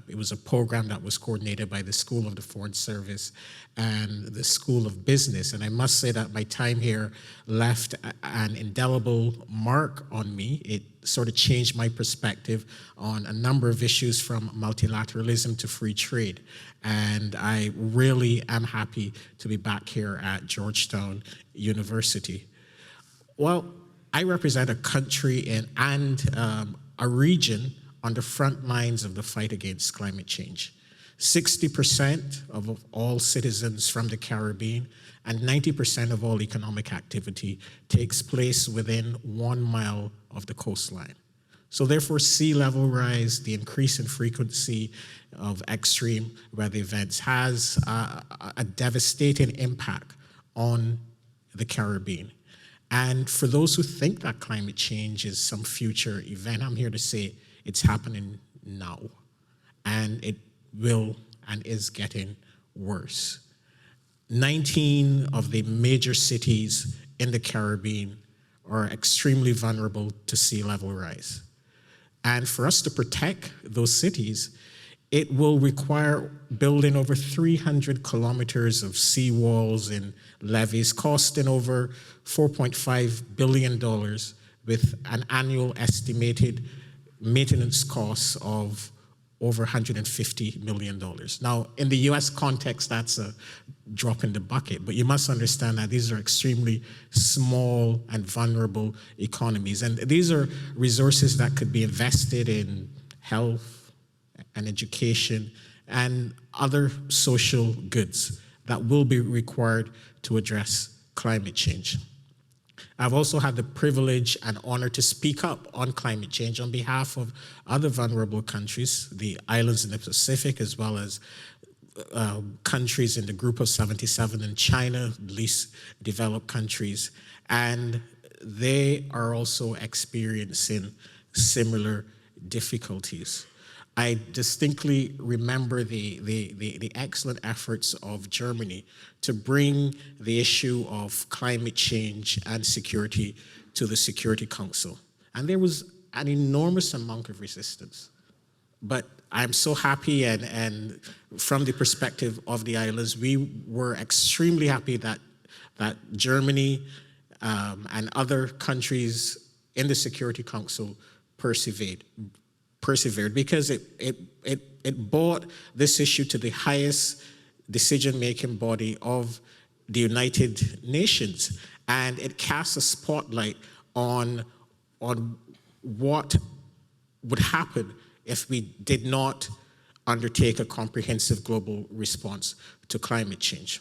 J: It was a program that was coordinated by the School of the Foreign Service and the School of Business. And I must say that my time here left an indelible mark on me. It sort of changed my perspective on a number of issues, from multilateralism to free trade. And I really am happy to be back here at Georgetown University. Well, I represent a country and a region on the front lines of the fight against climate change. 60% of all citizens from the Caribbean and 90% of all economic activity takes place within 1 mile of the coastline. So therefore, sea level rise, the increase in frequency of extreme weather events has a devastating impact on the Caribbean. And for those who think that climate change is some future event, I'm here to say it's happening now. And it will and is getting worse. 19 of the major cities in the Caribbean are extremely vulnerable to sea level rise. And for us to protect those cities, it will require building over 300 kilometers of seawalls and levees, costing over $4.5 billion, with an annual estimated maintenance costs of over $150 million. Now, in the US context, that's a drop in the bucket, but you must understand that these are extremely small and vulnerable economies. And these are resources that could be invested in health and education and other social goods that will be required to address climate change. I've also had the privilege and honor to speak up on climate change on behalf of other vulnerable countries, the islands in the Pacific, as well as countries in the Group of 77 in China, least developed countries, and they are also experiencing similar difficulties. I distinctly remember the excellent efforts of Germany to bring the issue of climate change and security to the Security Council. And there was an enormous amount of resistance. But I'm so happy, and from the perspective of the islands, we were extremely happy that Germany and other countries in the Security Council persevered, because it brought this issue to the highest decision-making body of the United Nations, and it casts a spotlight on what would happen if we did not undertake a comprehensive global response to climate change.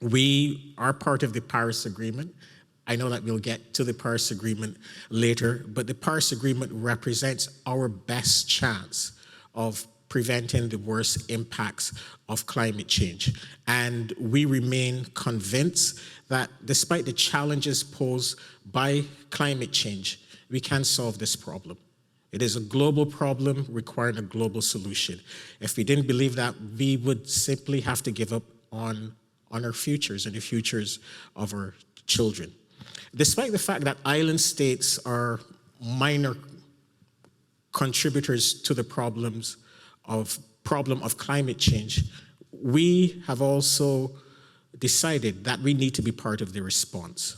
J: We are part of the Paris Agreement. I know that we'll get to the Paris Agreement later, but the Paris Agreement represents our best chance of preventing the worst impacts of climate change. And we remain convinced that despite the challenges posed by climate change, we can solve this problem. It is a global problem requiring a global solution. If we didn't believe that, we would simply have to give up on our futures and the futures of our children. Despite the fact that island states are minor contributors to the problem of climate change, we have also decided that we need to be part of the response.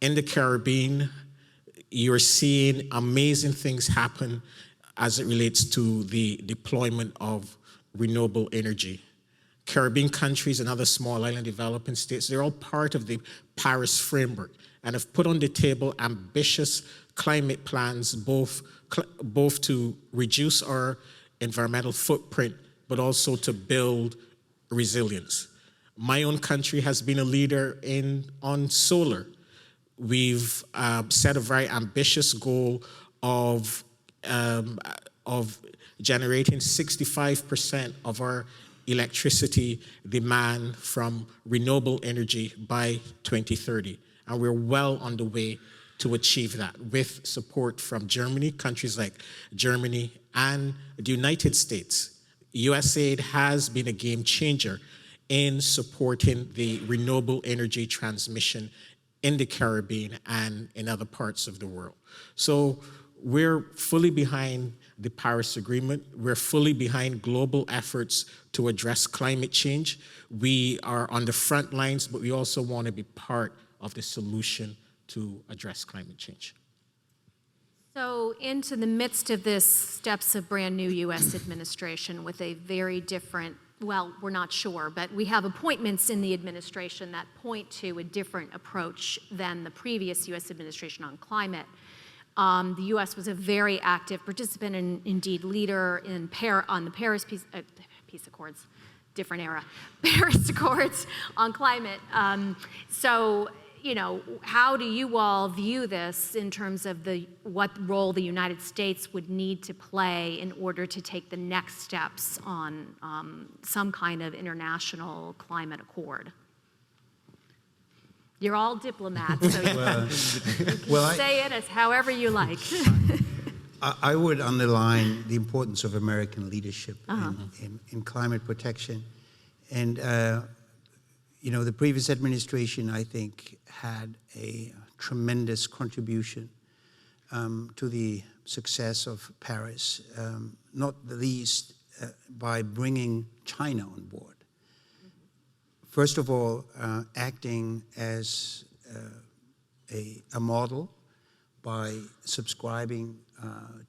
J: In the Caribbean, you're seeing amazing things happen as it relates to the deployment of renewable energy. Caribbean countries and other small island developing states, they're all part of the Paris framework and have put on the table ambitious climate plans, both to reduce our environmental footprint, but also to build resilience. My own country has been a leader on solar. We've set a very ambitious goal of generating 65% of our electricity demand from renewable energy by 2030. And we're well on the way to achieve that with support from Germany, countries like Germany and the United States. USAID has been a game changer in supporting the renewable energy transmission in the Caribbean and in other parts of the world. So we're fully behind the Paris Agreement. We're fully behind global efforts to address climate change. We are on the front lines, but we also want to be part of the solution to address climate change.
G: So into the midst of this steps of brand new U.S. administration with a very different, well, we're not sure, but we have appointments in the administration that point to a different approach than the previous U.S. administration on climate. The U.S. was a very active participant and indeed leader on the Paris Peace Accords, different era, Paris Accords on climate. So, you know, how do you all view this in terms of what role the United States would need to play in order to take the next steps on some kind of international climate accord? You're all diplomats, so you can say it as however you like.
H: I would underline the importance of American leadership in climate protection. And, you know, the previous administration, I think, had a tremendous contribution to the success of Paris, not the least by bringing China on board. First of all, acting as a model by subscribing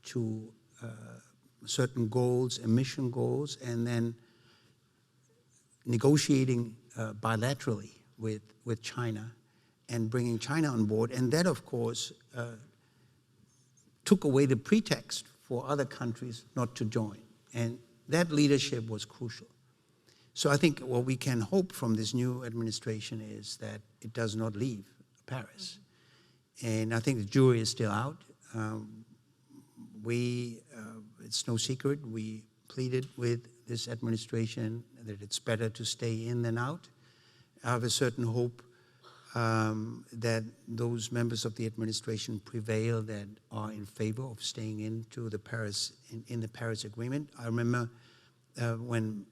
H: to certain goals, emission goals, and then negotiating bilaterally with China and bringing China on board. And that, of course, took away the pretext for other countries not to join. And that leadership was crucial. So I think what we can hope from this new administration is that it does not leave Paris. And I think the jury is still out. It's no secret, we pleaded with this administration that it's better to stay in than out. I have a certain hope that those members of the administration prevail that are in favor of staying into the in the Paris Agreement. I remember when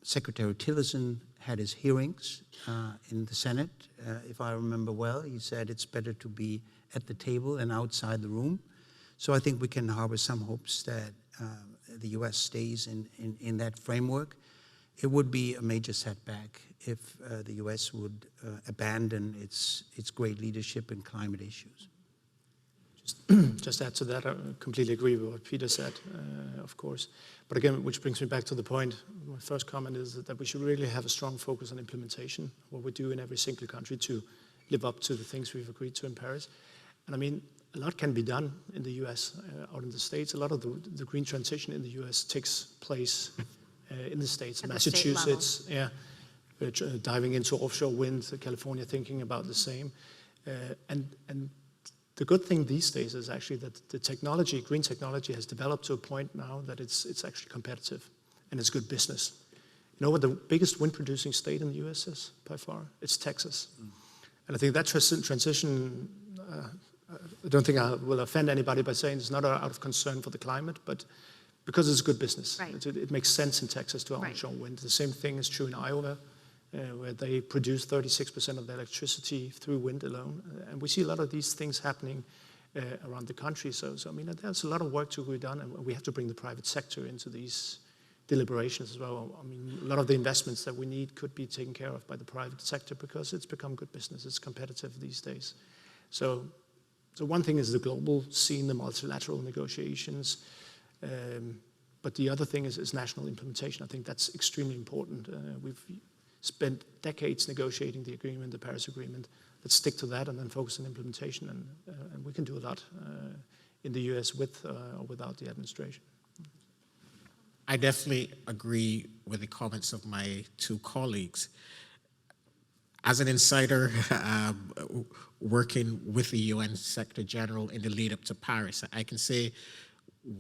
H: Secretary Tillerson had his hearings in the Senate, if I remember well, he said it's better to be at the table than outside the room. So I think we can harbor some hopes that the U.S. stays in that framework. It would be a major setback if the U.S. would abandon its great leadership in climate issues.
I: Just add to that, I completely agree with what Peter said, of course. But again, which brings me back to the point, my first comment is that we should really have a strong focus on implementation, what we do in every single country to live up to the things we've agreed to in Paris. And I mean, a lot can be done in the US, out in the States. A lot of the green transition in the US takes place in the States.
G: At
I: Massachusetts, diving into offshore wind, California thinking about the same. And the good thing these days is actually that the technology, green technology, has developed to a point now that it's actually competitive and it's good business. You know what the biggest wind-producing state in the US is by far? It's Texas. And I think that transition I don't think I will offend anybody by saying it's not out of concern for the climate, but because it's good business.
G: Right.
I: It makes sense in Texas to own onshore wind. The same thing is true in Iowa, where they produce 36% of their electricity through wind alone. And we see a lot of these things happening around the country. So, I mean, there's a lot of work to be done, and we have to bring the private sector into these deliberations as well. I mean, a lot of the investments that we need could be taken care of by the private sector because it's become good business. It's competitive these days. So one thing is the global scene, the multilateral negotiations. But the other thing is national implementation. I think that's extremely important. We've spent decades negotiating the agreement, the Paris Agreement. Let's stick to that and then focus on implementation. And we can do a lot in the US with or without the administration.
J: I definitely agree with the comments of my two colleagues. As an insider working with the UN Secretary General in the lead up to Paris, I can say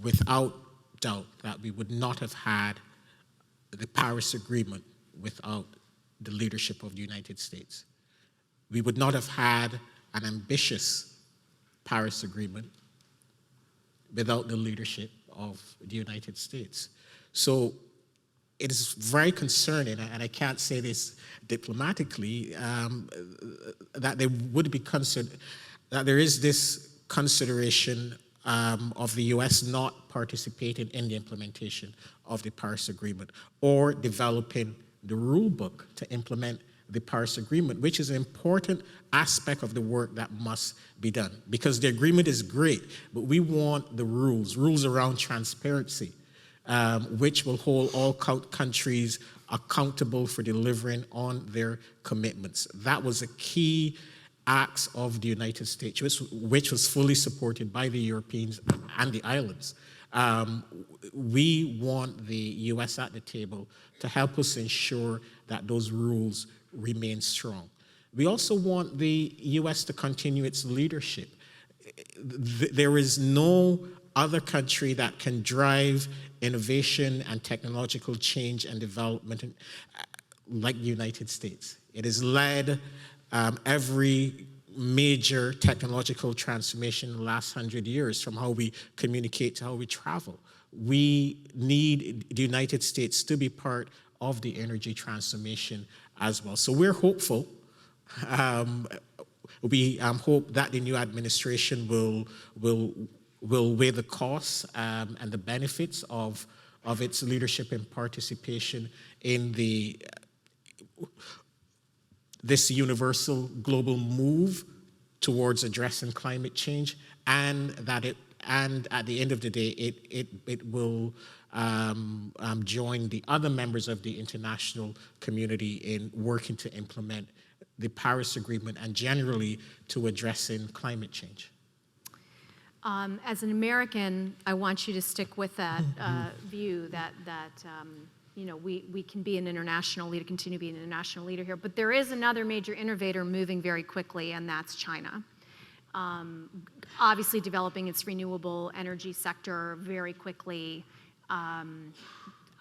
J: without doubt that we would not have had the Paris Agreement without the leadership of the United States. We would not have had an ambitious Paris Agreement without the leadership of the United States. So it is very concerning, and I can't say this diplomatically, that there would be that there is this consideration of the U.S. not participating in the implementation of the Paris Agreement or developing the rule book to implement the Paris Agreement, which is an important aspect of the work that must be done. Because the agreement is great, but we want the rules around transparency, which will hold all countries accountable for delivering on their commitments. That was a key act of the United States, which was fully supported by the Europeans and the islands. We want the U.S. at the table to help us ensure that those rules remain strong. We also want the U.S. to continue its leadership. There is no other country that can drive innovation and technological change and development like the United States. It has led every major technological transformation in the last 100 years, from how we communicate to how we travel. We need the United States to be part of the energy transformation as well. So we're hopeful. We hope that the new administration will weigh the costs and the benefits of its leadership and participation in this universal global move towards addressing climate change, and that at the end of the day, it will join the other members of the international community in working to implement the Paris Agreement and generally to addressing climate change.
G: As an American, I want you to stick with that view that we can be an international leader, continue to be an international leader here. But there is another major innovator moving very quickly, and that's China. Obviously developing its renewable energy sector very quickly.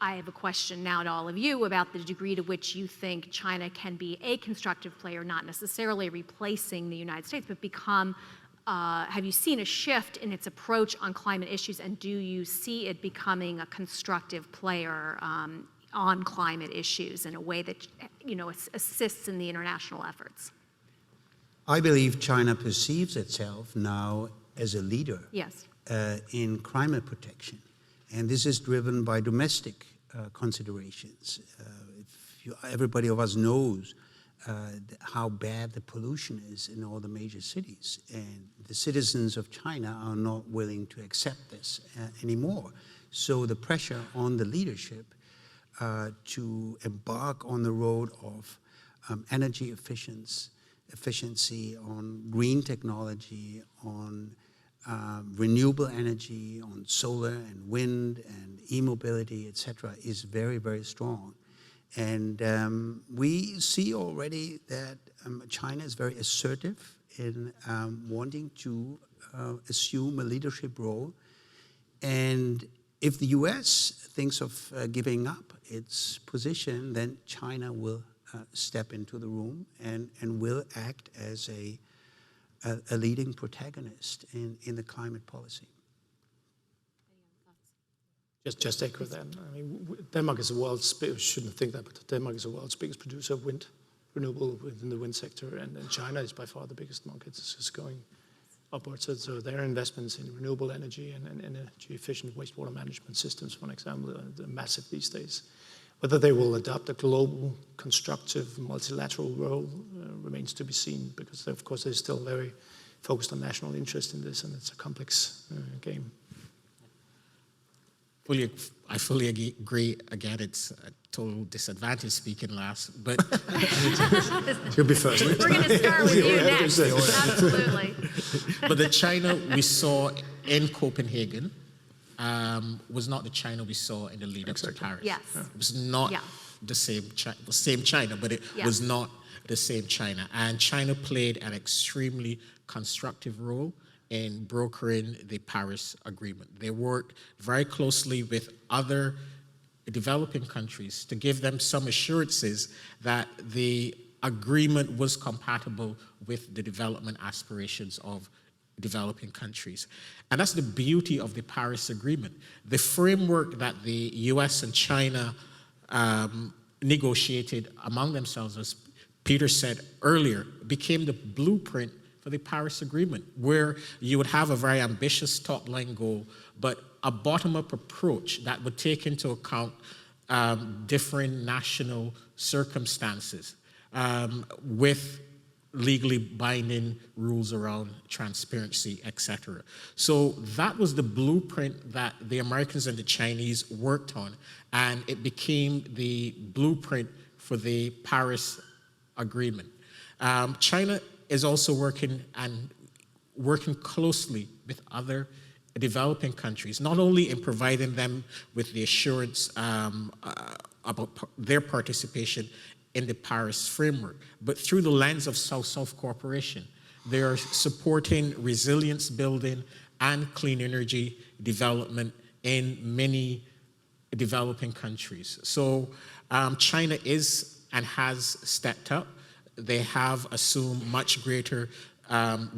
G: I have a question now to all of you about the degree to which you think China can be a constructive player, not necessarily replacing the United States, but become, have you seen a shift in its approach on climate issues, and do you see it becoming a constructive player on climate issues in a way that assists in the international efforts?
H: I believe China perceives itself now as a leader
G: Yes.
H: In climate protection. And this is driven by domestic considerations. Everybody of us knows how bad the pollution is in all the major cities. And the citizens of China are not willing to accept this anymore. So the pressure on the leadership to embark on the road of energy efficiency, on green technology, on renewable energy, on solar and wind and e-mobility, etc., is very, very strong. And we see already that China is very assertive in wanting to assume a leadership role. And if the US thinks of giving up its position, then China will step into the room and will act as a leading protagonist in the climate policy.
I: Just echo that. I mean, Denmark is the world's biggest, shouldn't think that, but Denmark is the world's biggest producer of wind, renewable within the wind sector, and China is by far the biggest market. It's just going upwards. So their investments in renewable energy and energy-efficient wastewater management systems, for example, are massive these days. Whether they will adopt a global, constructive, multilateral role remains to be seen, because of course they're still very focused on national interest in this, and it's a complex game.
J: I fully agree. Again, it's a total disadvantage speaking last, but
I: You'll be first.
G: We're going to start with you next. Absolutely.
J: but the China we saw in Copenhagen was not the China we saw in the lead up to Paris.
G: Yes.
J: It was not the same China, but it was not the same China. And China played an extremely constructive role in brokering the Paris Agreement. They worked very closely with other developing countries to give them some assurances that the agreement was compatible with the development aspirations of developing countries. And that's the beauty of the Paris Agreement. The framework that the US and China negotiated among themselves, as Peter said earlier, became the blueprint for the Paris Agreement, where you would have a very ambitious top-line goal, but a bottom-up approach that would take into account different national circumstances with legally binding rules around transparency, etc. So that was the blueprint that the Americans and the Chinese worked on, and it became the blueprint for the Paris Agreement. China is also working closely with other developing countries, not only in providing them with the assurance about their participation in the Paris framework, but through the lens of South-South cooperation. They are supporting resilience building and clean energy development in many developing countries. So China is and has stepped up. They have assumed much greater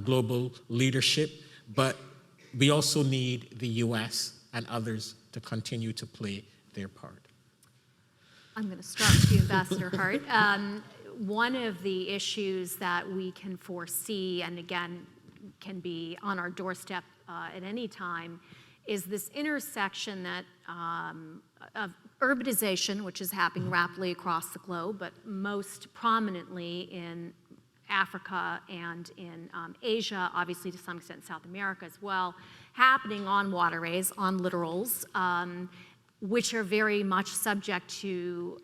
J: global leadership, but we also need the US and others to continue to play their part.
G: I'm going to start with you, Ambassador Hart. One of the issues that we can foresee, and again, can be on our doorstep at any time, is this intersection that of urbanization, which is happening rapidly across the globe, but most prominently in Africa and in Asia, obviously to some extent South America as well, happening on waterways, on littorals, which are very much subject to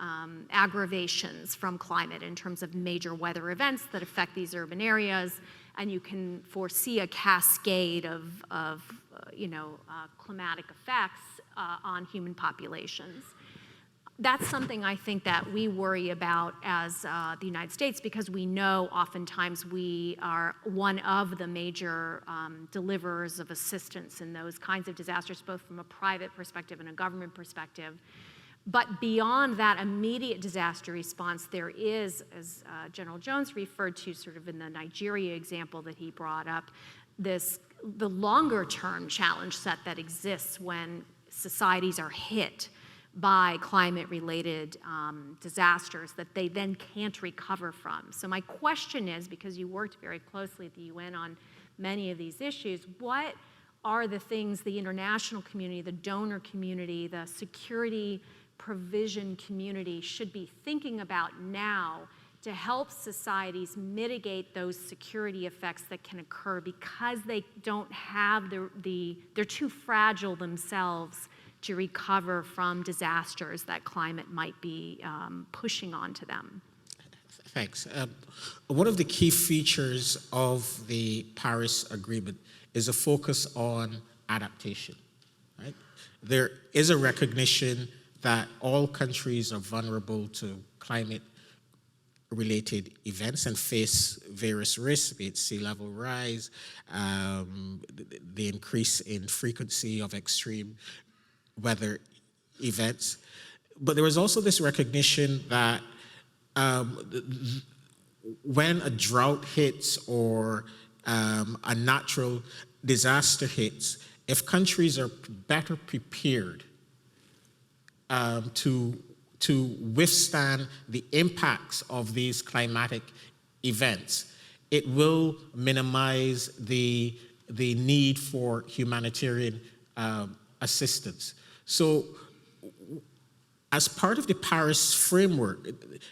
G: aggravations from climate in terms of major weather events that affect these urban areas, and you can foresee a cascade of climatic effects on human populations. That's something I think that we worry about as the United States, because we know oftentimes we are one of the major deliverers of assistance in those kinds of disasters, both from a private perspective and a government perspective. But beyond that immediate disaster response, there is, as General Jones referred to sort of in the Nigeria example that he brought up, the longer term challenge set that exists when societies are hit by climate-related disasters that they then can't recover from. So my question is, because you worked very closely at the UN on many of these issues, what are the things the international community, the donor community, the security provision community should be thinking about now to help societies mitigate those security effects that can occur because they don't have they're too fragile themselves to recover from disasters that climate might be pushing onto them?
J: Thanks. One of the key features of the Paris Agreement is a focus on adaptation. Right? There is a recognition that all countries are vulnerable to climate-related events and face various risks, be it sea level rise, the increase in frequency of extreme weather events. But there was also this recognition that when a drought hits or a natural disaster hits, if countries are better prepared to withstand the impacts of these climatic events, it will minimize the need for humanitarian assistance. So, as part of the Paris framework,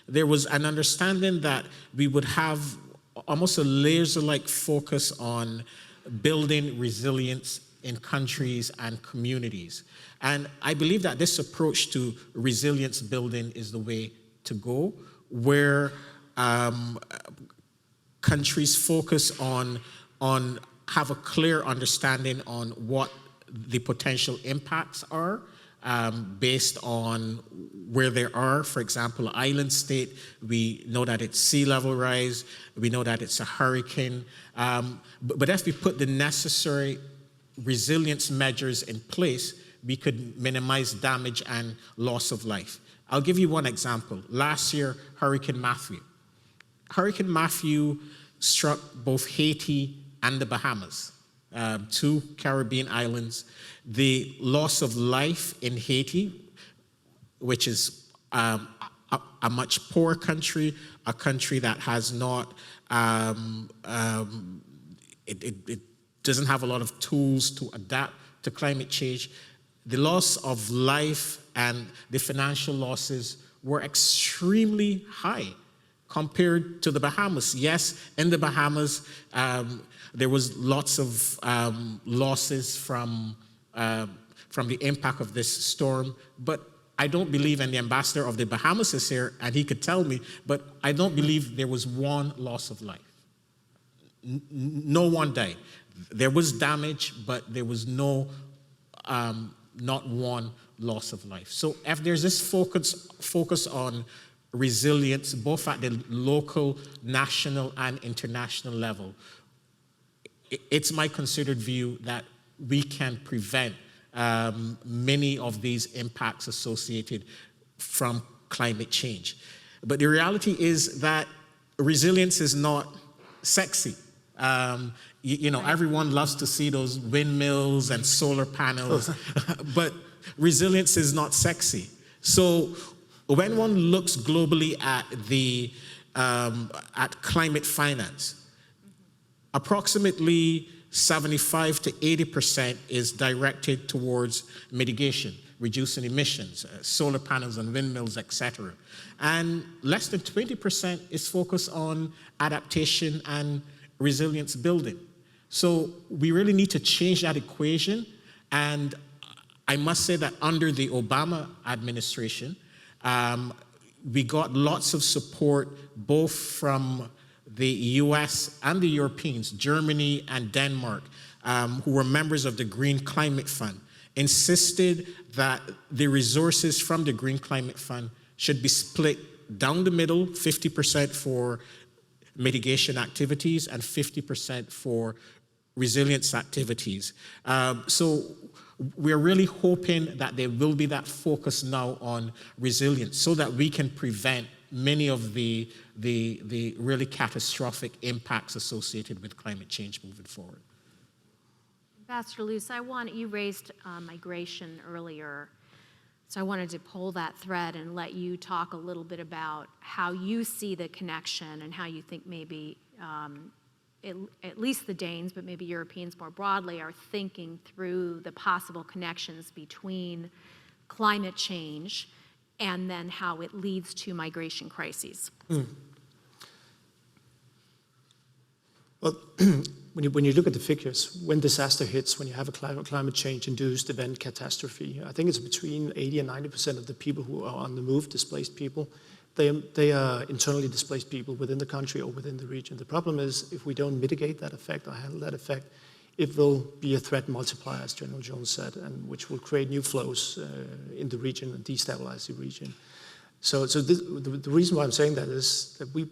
J: there was an understanding that we would have almost a laser-like focus on building resilience in countries and communities. And I believe that this approach to resilience building is the way to go, where countries focus on have a clear understanding on what the potential impacts are based on where they are. For example, island state, we know that it's sea level rise, we know that it's a hurricane, but if we put the necessary resilience measures in place, we could minimize damage and loss of life. I'll give you one example. Last year, Hurricane Matthew. Hurricane Matthew struck both Haiti and the Bahamas, two Caribbean islands. The loss of life in Haiti, which is a much poorer country, a country that has not, it doesn't have a lot of tools to adapt to climate change. The loss of life and the financial losses were extremely high compared to the Bahamas. Yes, in the Bahamas, there was lots of losses from the impact of this storm, but I don't believe, and the ambassador of the Bahamas is here, and he could tell me, but I don't believe there was one loss of life. No one died. There was damage, but there was no, not one loss of life. So if there's this focus on resilience, both at the local, national, and international level, it's my considered view that we can prevent many of these impacts associated from climate change. But the reality is that resilience is not sexy. You know, everyone loves to see those windmills and solar panels, but resilience is not sexy. So when one looks globally at at climate finance, approximately 75 to 80% is directed towards mitigation, reducing emissions, solar panels and windmills, etc. And less than 20% is focused on adaptation and resilience building. So we really need to change that equation. And I must say that under the Obama administration, we got lots of support both from the US and the Europeans, Germany and Denmark, who were members of the Green Climate Fund, insisted that the resources from the Green Climate Fund should be split down the middle, 50% for mitigation activities and 50% for resilience activities. So we're really hoping that there will be that focus now on resilience so that we can prevent many of the really catastrophic impacts associated with climate change moving forward.
G: Ambassador Luce, you raised migration earlier, so I wanted to pull that thread and let you talk a little bit about how you see the connection and how you think maybe at least the Danes, but maybe Europeans more broadly, are thinking through the possible connections between climate change and then how it leads to migration crises.
I: Well, when you look at the figures, when disaster hits, when you have a climate change-induced event catastrophe, I think it's between 80 and 90% of the people who are on the move, displaced people, they are internally displaced people within the country or within the region. The problem is if we don't mitigate that effect or handle that effect, it will be a threat multiplier, as General Jones said, and which will create new flows in the region and destabilize the region. So the reason why I'm saying that is that we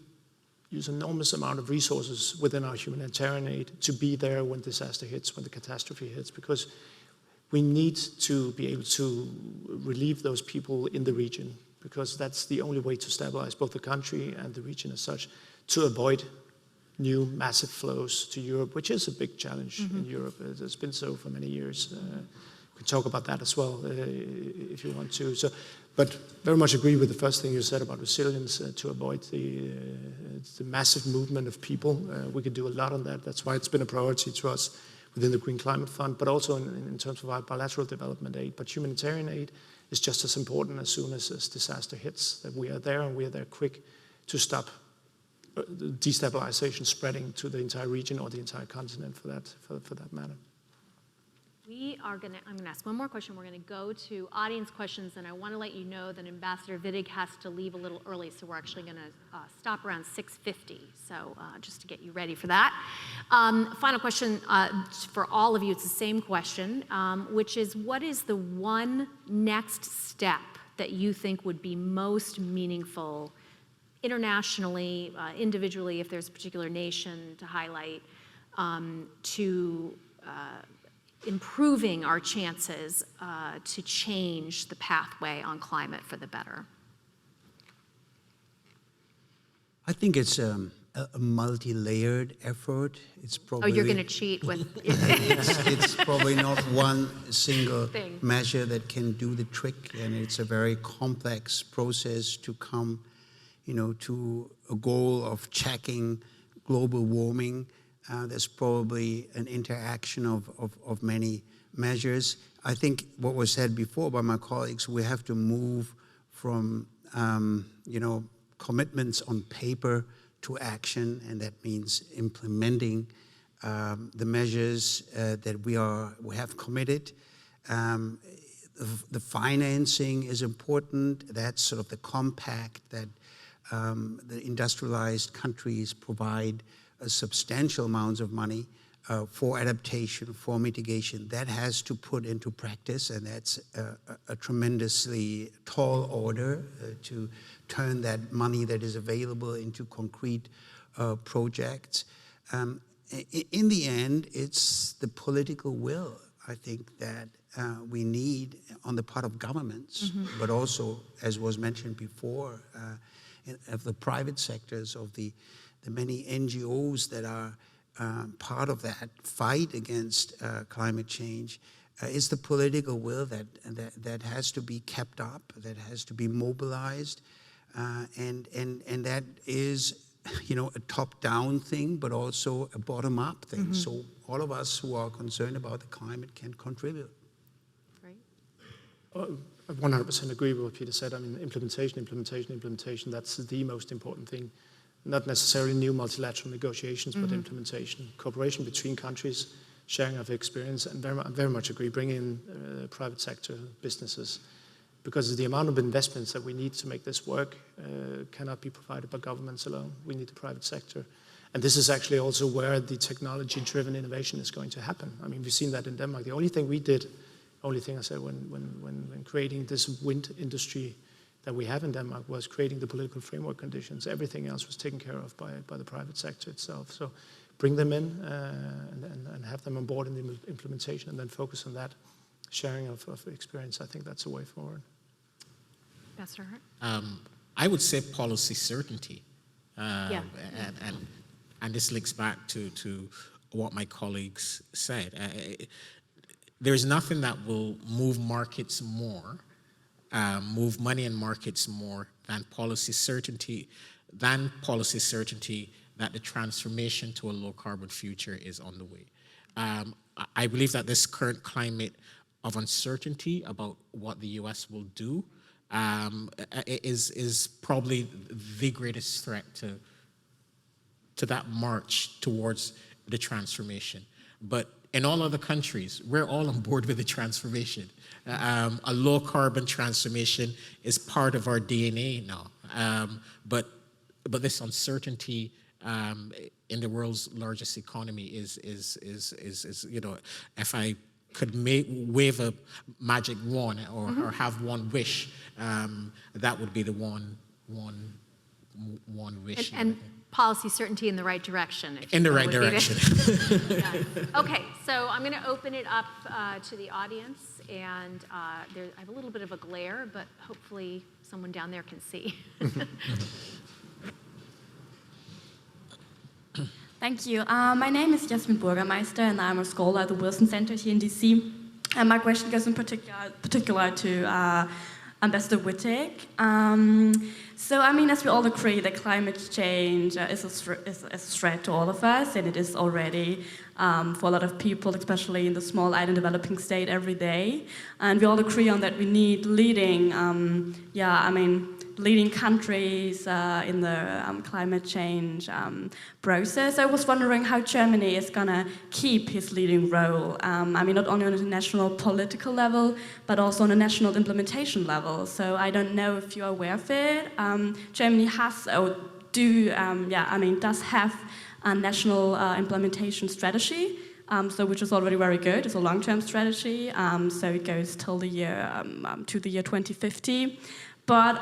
I: use an enormous amount of resources within our humanitarian aid to be there when disaster hits, when the catastrophe hits, because we need to be able to relieve those people in the region, because that's the only way to stabilize both the country and the region as such, to avoid new massive flows to Europe, which is a big challenge in Europe. It's been so for many years. We can talk about that as well if you want to. So, but very much agree with the first thing you said about resilience to avoid the massive movement of people. We could do a lot on that. That's why it's been a priority to us within the Green Climate Fund, but also in terms of our bilateral development aid. But humanitarian aid is just as important as soon as disaster hits, that we are there and we are there quick to stop destabilization spreading to the entire region or the entire continent for that matter.
G: I'm going to ask one more question. We're going to go to audience questions, and I want to let you know that Ambassador Wittig has to leave a little early, so we're actually going to stop around 6:50, so just to get you ready for that. Final question for all of you, it's the same question, which is, what is the one next step that you think would be most meaningful internationally, individually, if there's a particular nation to highlight, to improving our chances to change the pathway on climate for the better?
H: I think it's a multi-layered effort. It's probably.
G: Oh, you're going to cheat with.
H: It's probably not one single
G: Thing.
H: measure that can do the trick, and it's a very complex process to come, to a goal of checking global warming. There's probably an interaction of many measures. I think what was said before by my colleagues, we have to move from, commitments on paper to action, and that means implementing the measures that we have committed. The financing is important. That's sort of the compact that the industrialized countries provide substantial amounts of money for adaptation, for mitigation. That has to put into practice, and that's a tremendously tall order to turn that money that is available into concrete projects. In the end, it's the political will, I think, that we need on the part of governments, but also, as was mentioned before, of the private sectors, of the many NGOs that are part of that fight against climate change. Is the political will that has to be kept up, that has to be mobilized, and that is, a top-down thing, but also a bottom-up thing. So all of us who are concerned about the climate can contribute.
G: Right.
I: I 100% agree with what Peter said. I mean, implementation, that's the most important thing. Not necessarily new multilateral negotiations, but implementation. Cooperation between countries, sharing of experience, and very much agree, bring in private sector businesses, because the amount of investments that we need to make this work cannot be provided by governments alone. We need the private sector. And this is actually also where the technology-driven innovation is going to happen. I mean, we've seen that in Denmark. The only thing I said when creating this wind industry that we have in Denmark was creating the political framework conditions. Everything else was taken care of by the private sector itself. So bring them in and have them on board in the implementation, and then focus on that sharing of experience. I think that's a way forward.
G: Pastor Hart?
J: I would say policy certainty.
G: Yeah.
J: And this links back to what my colleagues said. There's nothing that will move markets more, move money in markets more than policy certainty that the transformation to a low-carbon future is on the way. I believe that this current climate of uncertainty about what the U.S. will do is probably the greatest threat to that march towards the transformation. But in all other countries, we're all on board with the transformation. A low-carbon transformation is part of our DNA now. But this uncertainty in the world's largest economy is if I could wave a magic wand or have one wish, that would be the one wish.
G: And policy certainty in the right direction.
J: In the right direction.
G: Okay, so I'm going to open it up to the audience, and I have a little bit of a glare, but hopefully someone down there can see.
K: Thank you. My name is Jasmin Burgermeister, and I'm a scholar at the Wilson Center here in DC. And my question goes in particular to Ambassador Wittig. So, I mean, as we all agree that climate change is a threat to all of us, and it is already for a lot of people, especially in the small island developing state, every day. And we all agree on that we need leading, leading countries in the climate change process. I was wondering how Germany is going to keep his leading role. Not only on a national political level, but also on a national implementation level. So I don't know if you're aware of it. Germany does have a national implementation strategy. Which is already very good. It's a long-term strategy. So it goes till the year to the year 2050. But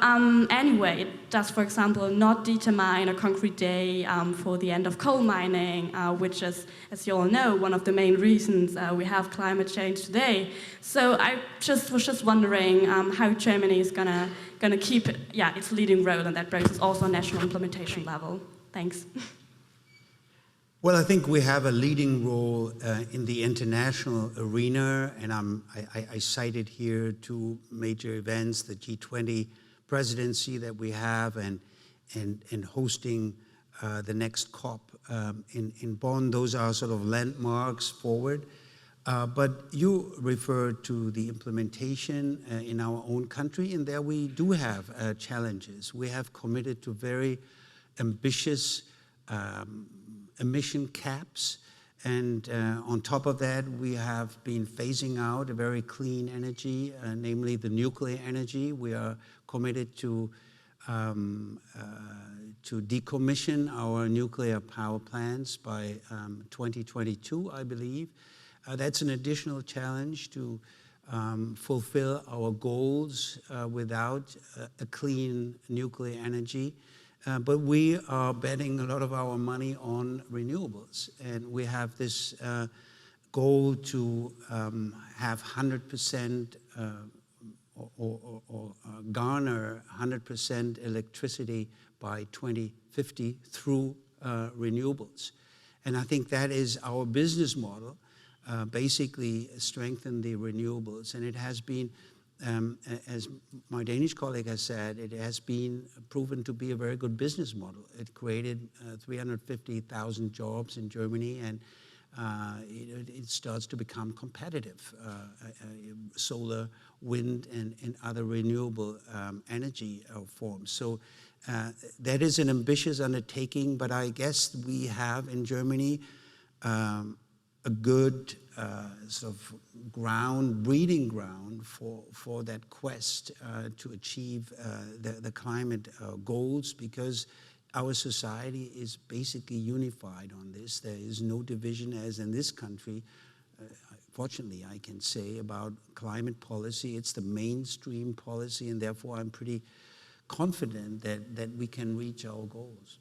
K: anyway, it does, for example, not determine a concrete day for the end of coal mining, which is, as you all know, one of the main reasons we have climate change today. So I was just wondering how Germany is gonna keep its leading role in that process, also on national implementation level. Thanks.
H: Well, I think we have a leading role in the international arena, and I cited here two major events, the G20 presidency that we have and hosting the next COP in Bonn. Those are sort of landmarks forward. But you referred to the implementation in our own country, and there we do have challenges. We have committed to very ambitious emission caps, and on top of that, we have been phasing out a very clean energy, namely the nuclear energy. We are committed to decommission our nuclear power plants by 2022, I believe. That's an additional challenge to fulfill our goals without a clean nuclear energy. But we are betting a lot of our money on renewables, and we have this goal to have 100% or garner 100% electricity by 2050 through renewables. And I think that is our business model, basically strengthen the renewables. And it has been, as my Danish colleague has said, it has been proven to be a very good business model. It created 350,000 jobs in Germany, and it starts to become competitive. Solar, wind, and other renewable energy forms. So that is an ambitious undertaking, but I guess we have in Germany a good sort of breeding ground for that quest to achieve the climate goals, because our society is basically unified on this. There is no division, as in this country, fortunately I can say, about climate policy. It's the mainstream policy, and therefore I'm pretty confident that we can reach our goals.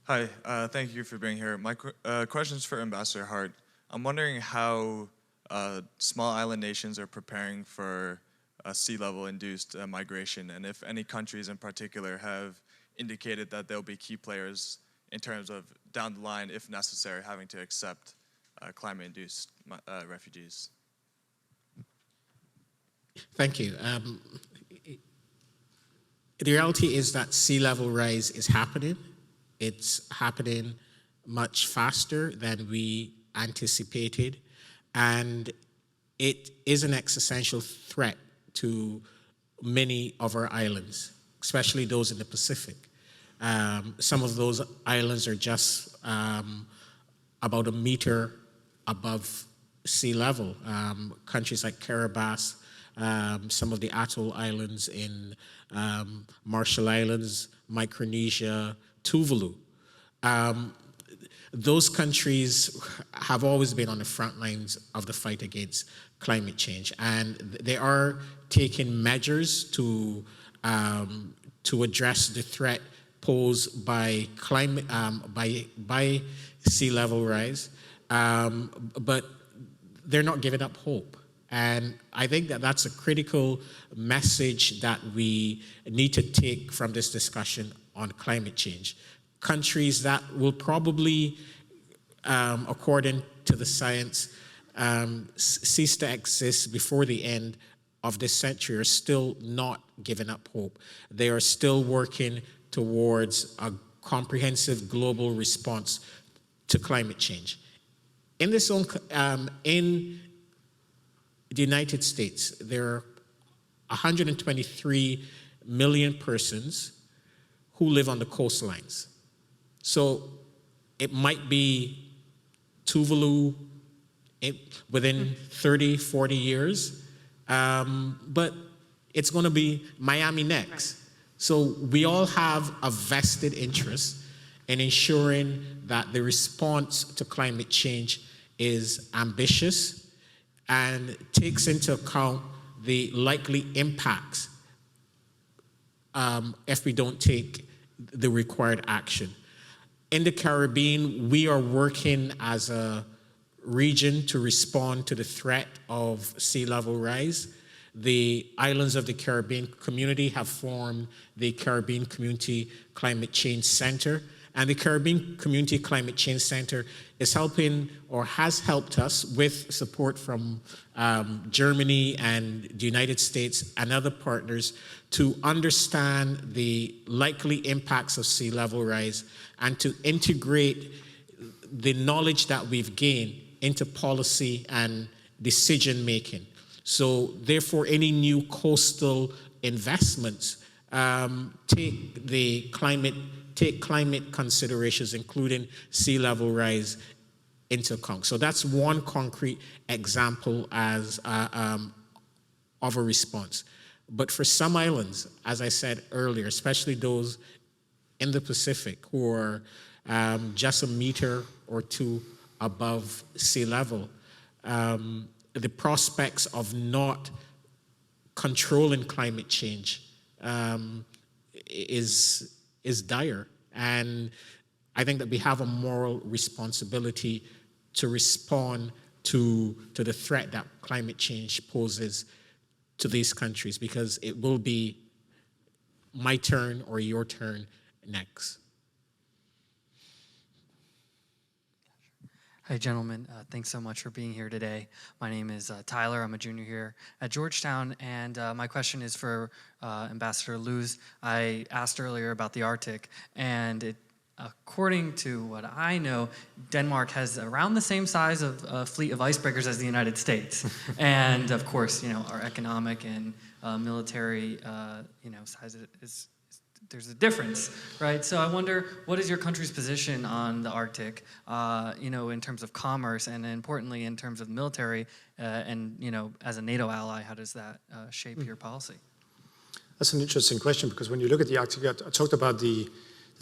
L: Hi, thank you for being here. My question is for Ambassador Hart. I'm wondering how small island nations are preparing for sea level induced migration, and if any countries in particular have indicated that they'll be key players in terms of down the line, if necessary, having to accept climate induced refugees.
J: Thank you. The reality is that sea level rise is happening. It's happening much faster than we anticipated, and it is an existential threat to many of our islands, especially those in the Pacific. Some of those islands are just about a meter above sea level. Countries like Caravel, some of the atoll islands in Marshall Islands, Micronesia, Tuvalu. Those countries have always been on the front lines of the fight against climate change, and they are taking measures to address the threat posed by climate by sea level rise, but they're not giving up hope. And I think that that's a critical message that we need to take from this discussion on climate change. Countries that will probably, according to the science, cease to exist before the end of this century are still not giving up hope. They are still working towards a comprehensive global response to climate change. In the United States, there are 123 million persons who live on the coastlines. So it might be Tuvalu within 30, 40 years, but it's going to be Miami next. So we all have a vested interest in ensuring that the response to climate change is ambitious and takes into account the likely impacts if we don't take the required action. In the Caribbean, we are working as a region to respond to the threat of sea level rise. The islands of the Caribbean community have formed the Caribbean Community Climate Change Center. And the Caribbean Community Climate Change Center is helping or has helped us with support from Germany and the United States and other partners to understand the likely impacts of sea level rise and to integrate the knowledge that we've gained into policy and decision making. So therefore, any new coastal investments take climate considerations, including sea level rise, into account. So that's one concrete example as of a response. But for some islands, as I said earlier, especially those in the Pacific who are just a meter or two above sea level, the prospects of not controlling climate change is dire. And I think that we have a moral responsibility to respond to the threat that climate change poses to these countries, because it will be my turn or your turn next.
C: Hi, gentlemen. Thanks so much for being here today. My name is Tyler. I'm a junior here at Georgetown, and my question is for Ambassador Luz. I asked earlier about the Arctic, and according to what I know, Denmark has around the same size of a fleet of icebreakers as the United States. And of course, our economic and military, size is there's a difference, right? So I wonder, what is your country's position on the Arctic, in terms of commerce, and importantly, in terms of military, and as a NATO ally, how does that shape your policy?
I: That's an interesting question, because when you look at the Arctic, I talked about the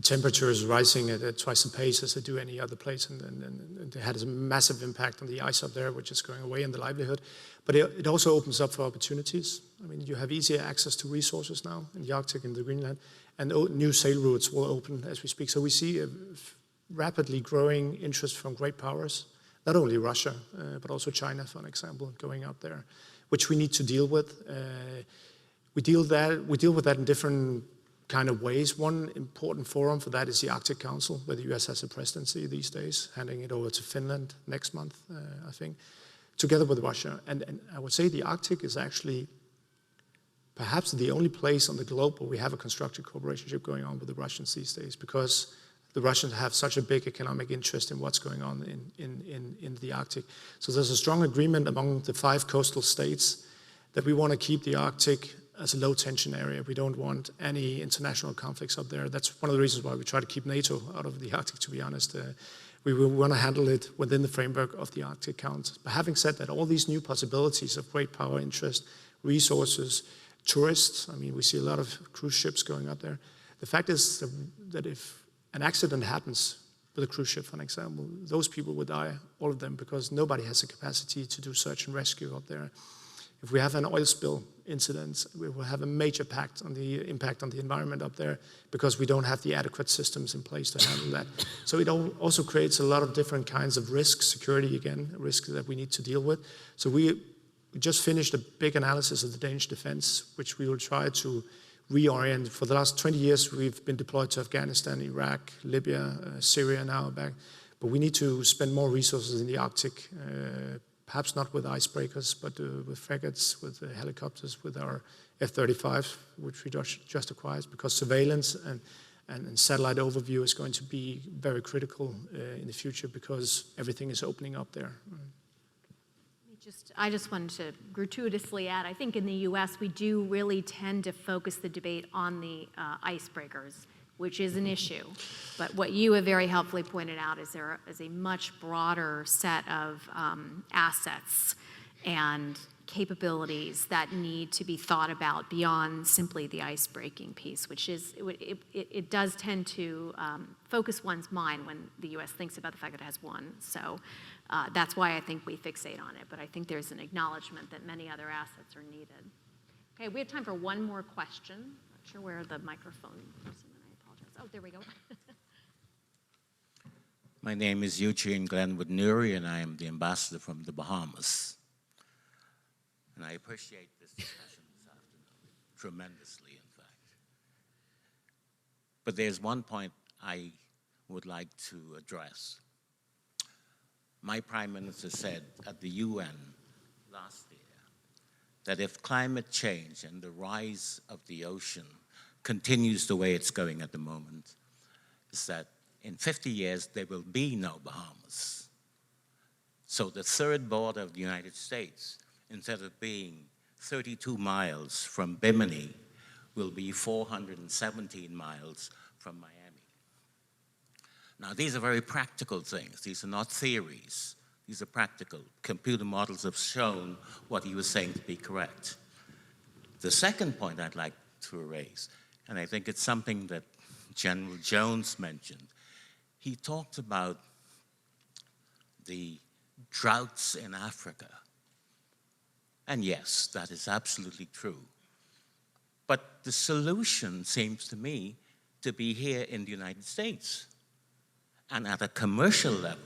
I: temperatures rising at twice the pace as they do any other place, and it had a massive impact on the ice up there, which is going away, and the livelihood. But it also opens up for opportunities. I mean, you have easier access to resources now in the Arctic and the Greenland, and new sail routes will open as we speak. So we see a rapidly growing interest from great powers, not only Russia, but also China, for an example, going up there, which we need to deal with. We deal with that in different kind of ways. One important forum for that is the Arctic Council, where the US has a presidency these days, handing it over to Finland next month, I think, together with Russia. And I would say the Arctic is actually perhaps the only place on the globe where we have a constructive cooperation going on with the Russians these days, because the Russians have such a big economic interest in what's going on in the Arctic. So there's a strong agreement among the 5 coastal states that we want to keep the Arctic as a low-tension area. We don't want any international conflicts up there. That's one of the reasons why we try to keep NATO out of the Arctic, to be honest. We will want to handle it within the framework of the Arctic Council. But having said that, all these new possibilities of great power interest, resources, tourists, I mean, we see a lot of cruise ships going up there. The fact is that if an accident happens with a cruise ship, for example, those people would die, all of them, because nobody has the capacity to do search and rescue up there. If we have an oil spill incident, we will have a major impact on the environment up there, because we don't have the adequate systems in place to handle that. So it also creates a lot of different kinds of risks, security again, risks that we need to deal with. So we we just finished a big analysis of the Danish defense, which we will try to reorient. For the last 20 years, we've been deployed to Afghanistan, Iraq, Libya, Syria now back. But we need to spend more resources in the Arctic, perhaps not with icebreakers, but with frigates, with helicopters, with our F-35, which we just acquired, because surveillance and satellite overview is going to be very critical in the future because everything is opening up there.
G: I just wanted to gratuitously add, I think in the US, we do really tend to focus the debate on the icebreakers, which is an issue. But what you have very helpfully pointed out is there is a much broader set of assets and capabilities that need to be thought about beyond simply the ice-breaking piece, which is, it does tend to focus one's mind when the US thinks about the fact that it has one. So that's why I think we fixate on it, but I think there's an acknowledgement that many other assets are needed. Okay, we have time for one more question. Not sure where the microphone person, I apologize. Oh, there we go.
M: My name is Eugene Glenwood Nuri, and I am the ambassador from the Bahamas. And I appreciate this discussion this afternoon tremendously, in fact. But there's one point I would like to address. My Prime Minister said at the UN last year that if climate change and the rise of the ocean continues the way it's going at the moment, is that in 50 years there will be no Bahamas. So the third border of the United States, instead of being 32 miles from Bimini, will be 417 miles from Miami. Now, these are very practical things. These are not theories. These are practical. Computer models have shown what he was saying to be correct. The second point I'd like to raise, and I think it's something that General Jones mentioned, he talked about the droughts in Africa. And yes, that is absolutely true. But the solution seems to me to be here in the United States. And at a commercial level,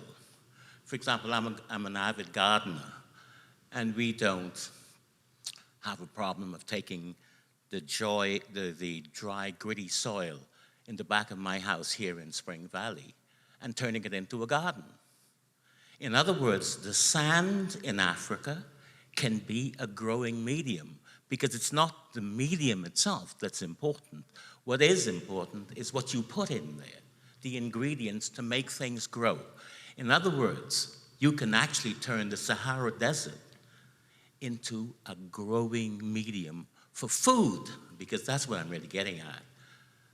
M: for example, I'm an avid gardener, and we don't have a problem of taking the dry, gritty soil in the back of my house here in Spring Valley and turning it into a garden. In other words, the sand in Africa can be a growing medium because it's not the medium itself that's important. What is important is what you put in there, the ingredients to make things grow. In other words, you can actually turn the Sahara Desert into a growing medium for food, because that's what I'm really getting at.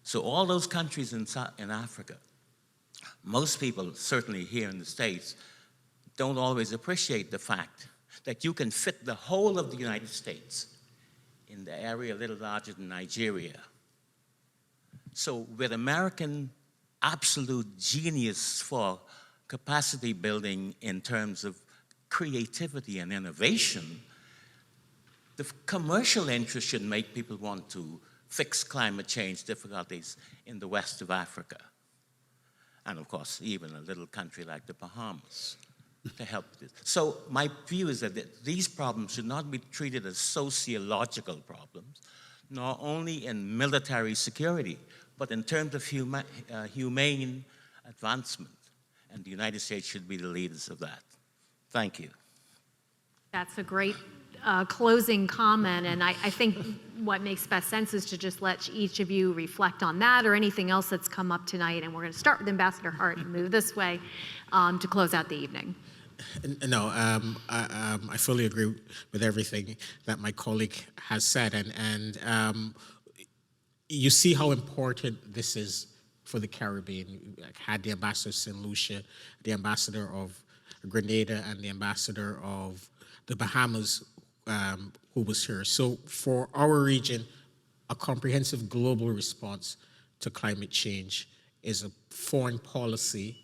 M: So all those countries in Africa, most people, certainly here in the States, don't always appreciate the fact that you can fit the whole of the United States in the area a little larger than Nigeria. So with American absolute genius for capacity building in terms of creativity and innovation, the commercial interest should make people want to fix climate change difficulties in the west of Africa. And of course, even a little country like the Bahamas to help this. So my view is that these problems should not be treated as sociological problems, nor only in military security, but in terms of humane advancement. And the United States should be the leaders of that. Thank you.
G: That's a great closing comment, and I think what makes best sense is to just let each of you reflect on that or anything else that's come up tonight, and we're going to start with Ambassador Hart and move this way to close out the evening.
J: No, I fully agree with everything that my colleague has said, and you see how important this is for the Caribbean. I had the ambassador of St. Lucia, the ambassador of Grenada, and the ambassador of the Bahamas who was here. So for our region, a comprehensive global response to climate change is a foreign policy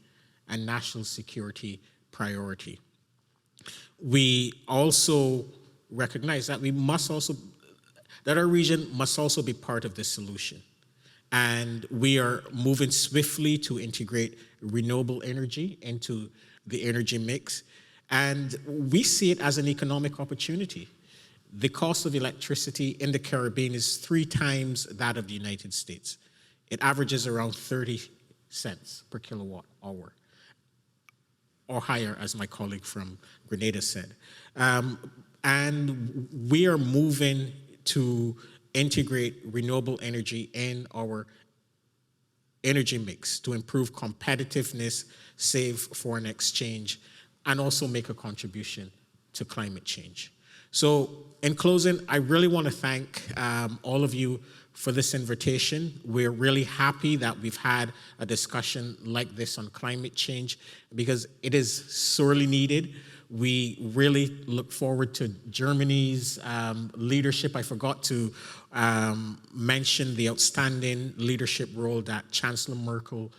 J: and national security priority. We also recognize that that our region must also be part of the solution. And we are moving swiftly to integrate renewable energy into the energy mix. And we see it as an economic opportunity. the cost of electricity in the Caribbean is 3 times that of the United States. It averages around 30 cents per kilowatt hour, or higher, as my colleague from Grenada said. And we are moving to integrate renewable energy in our energy mix to improve competitiveness, save foreign exchange, and also make a contribution to climate change. So in closing, I really want to thank all of you for this invitation. We're really happy that we've had a discussion like this on climate change because it is sorely needed. We really look forward to Germany's leadership. I forgot to mention the outstanding leadership role that Chancellor Merkel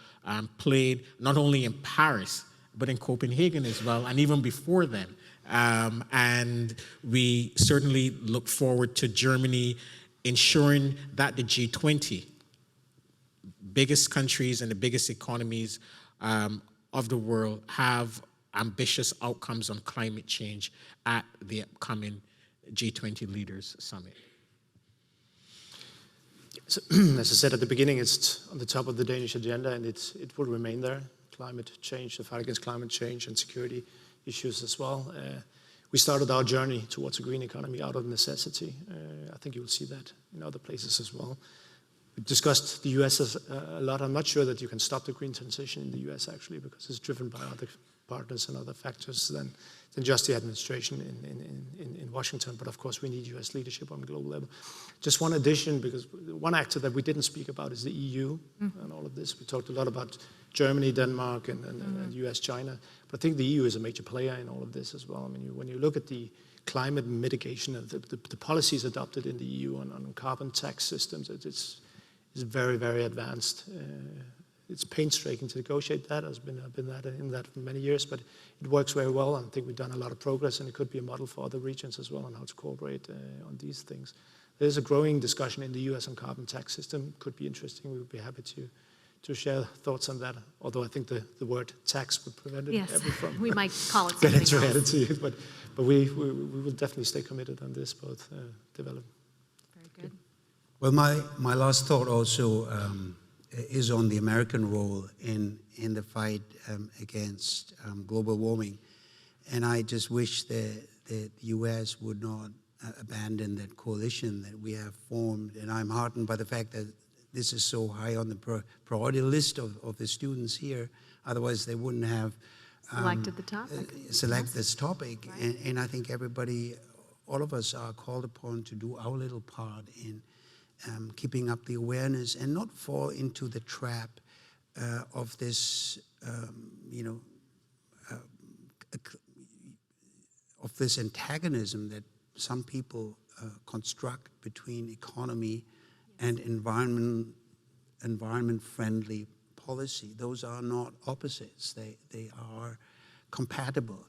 J: played, not only in Paris, but in Copenhagen as well, and even before then. And we certainly look forward to Germany ensuring that the G20, biggest countries and the biggest economies of the world, have ambitious outcomes on climate change at the upcoming G20 Leaders Summit.
I: So, as I said at the beginning, it's on the top of the Danish agenda, and it will remain there. Climate change, the fight against climate change and security issues as well. We started our journey towards a green economy out of necessity. I think you will see that in other places as well. We discussed the US a lot. I'm not sure that you can stop the green transition in the US actually, because it's driven by other partners and other factors than just the administration in Washington. But of course, we need US leadership on a global level. Just one addition, because one actor that we didn't speak about is the EU and all of this. We talked a lot about Germany, Denmark, and US, China. But I think the EU is a major player in all of this as well. I mean, when you look at the climate mitigation and the policies adopted in the EU on carbon tax systems, it's very, very advanced. It's painstaking to negotiate that. I've been in that for many years, but it works very well. I think we've done a lot of progress, and it could be a model for other regions as well on how to cooperate on these things. There's a growing discussion in the US on carbon tax system. Could be interesting. We would be happy to share thoughts on that, although I think the word tax would prevent it ever from
G: we might call it something else.
I: reality. But we will definitely stay committed on this, both develop.
G: Very good.
H: Well, my last thought also is on the American role in the fight against global warming. And I just wish that the US would not abandon that coalition that we have formed. And I'm heartened by the fact that this is so high on the priority list of the students here. Otherwise, they wouldn't have
G: selected the topic.
H: Select this topic. Right. And I think everybody, all of us are called upon to do our little part in keeping up the awareness and not fall into the trap of this, of this antagonism that some people construct between economy and environment-friendly policy. Those are not opposites. They are compatible.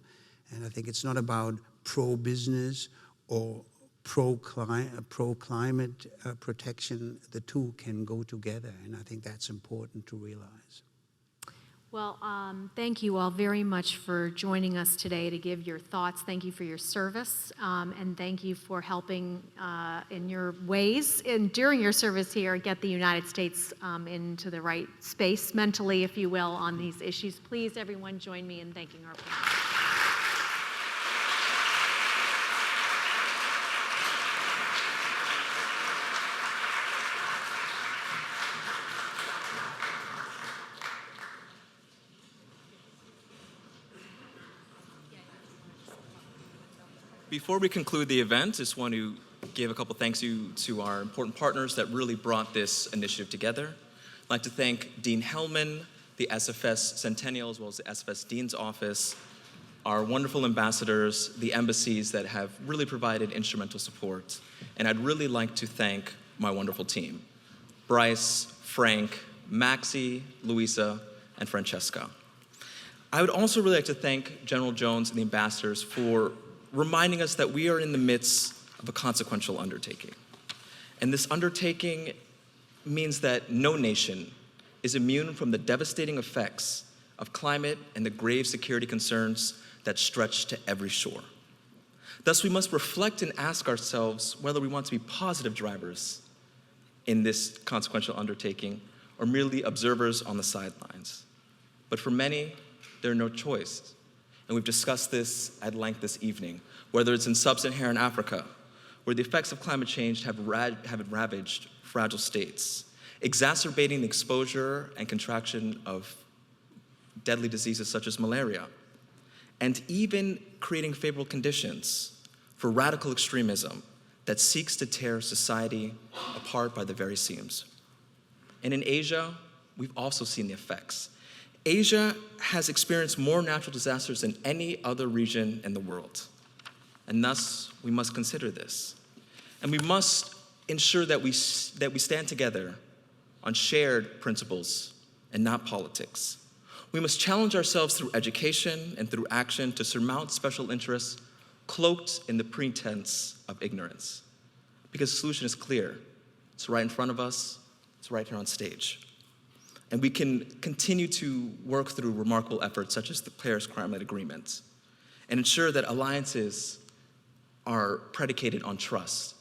H: And I think it's not about pro-business or pro-climate protection. The two can go together, and I think that's important to realize.
G: Well, thank you all very much for joining us today to give your thoughts. Thank you for your service, and thank you for helping in your ways and during your service here get the United States into the right space, mentally, if you will, on these issues. Please, everyone, join me in thanking our panel.
F: Before we conclude the event, just want to give a couple thanks to our important partners that really brought this initiative together. I'd like to thank Dean Hellman, the SFS Centennial, as well as the SFS Dean's Office, our wonderful ambassadors, the embassies that have really provided instrumental support. And I'd really like to thank my wonderful team, Bryce, Frank, Maxie, Louisa, and Francesca. I would also really like to thank General Jones and the ambassadors for reminding us that we are in the midst of a consequential undertaking. And this undertaking means that no nation is immune from the devastating effects of climate and the grave security concerns that stretch to every shore. Thus, we must reflect and ask ourselves whether we want to be positive drivers in this consequential undertaking or merely observers on the sidelines. But for many, there are no choice. And we've discussed this at length this evening, whether it's in sub-Saharan Africa, where the effects of climate change have ravaged fragile states, exacerbating the exposure and contraction of deadly diseases such as malaria, and even creating favorable conditions for radical extremism that seeks to tear society apart by the very seams. And in Asia, we've also seen the effects. Asia has experienced more natural disasters than any other region in the world. And thus, we must consider this. And we must ensure that we stand together on shared principles and not politics. We must challenge ourselves through education and through action to surmount special interests cloaked in the pretense of ignorance. Because the solution is clear. It's right in front of us. It's right here on stage. And we can continue to work through remarkable efforts such as the Paris Climate Agreement and ensure that alliances are predicated on trust,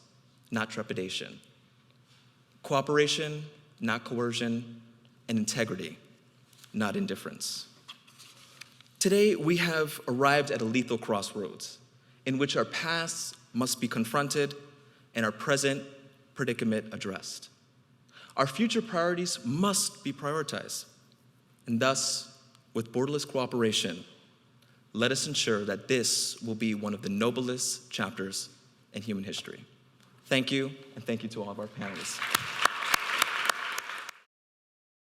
F: not trepidation. Cooperation, not coercion, and integrity, not indifference. Today, we have arrived at a lethal crossroads in which our pasts must be confronted and our present predicament addressed. Our future priorities must be prioritized. And thus, with borderless cooperation, let us ensure that this will be one of the noblest chapters in human history. Thank you, and thank you to all of our panelists.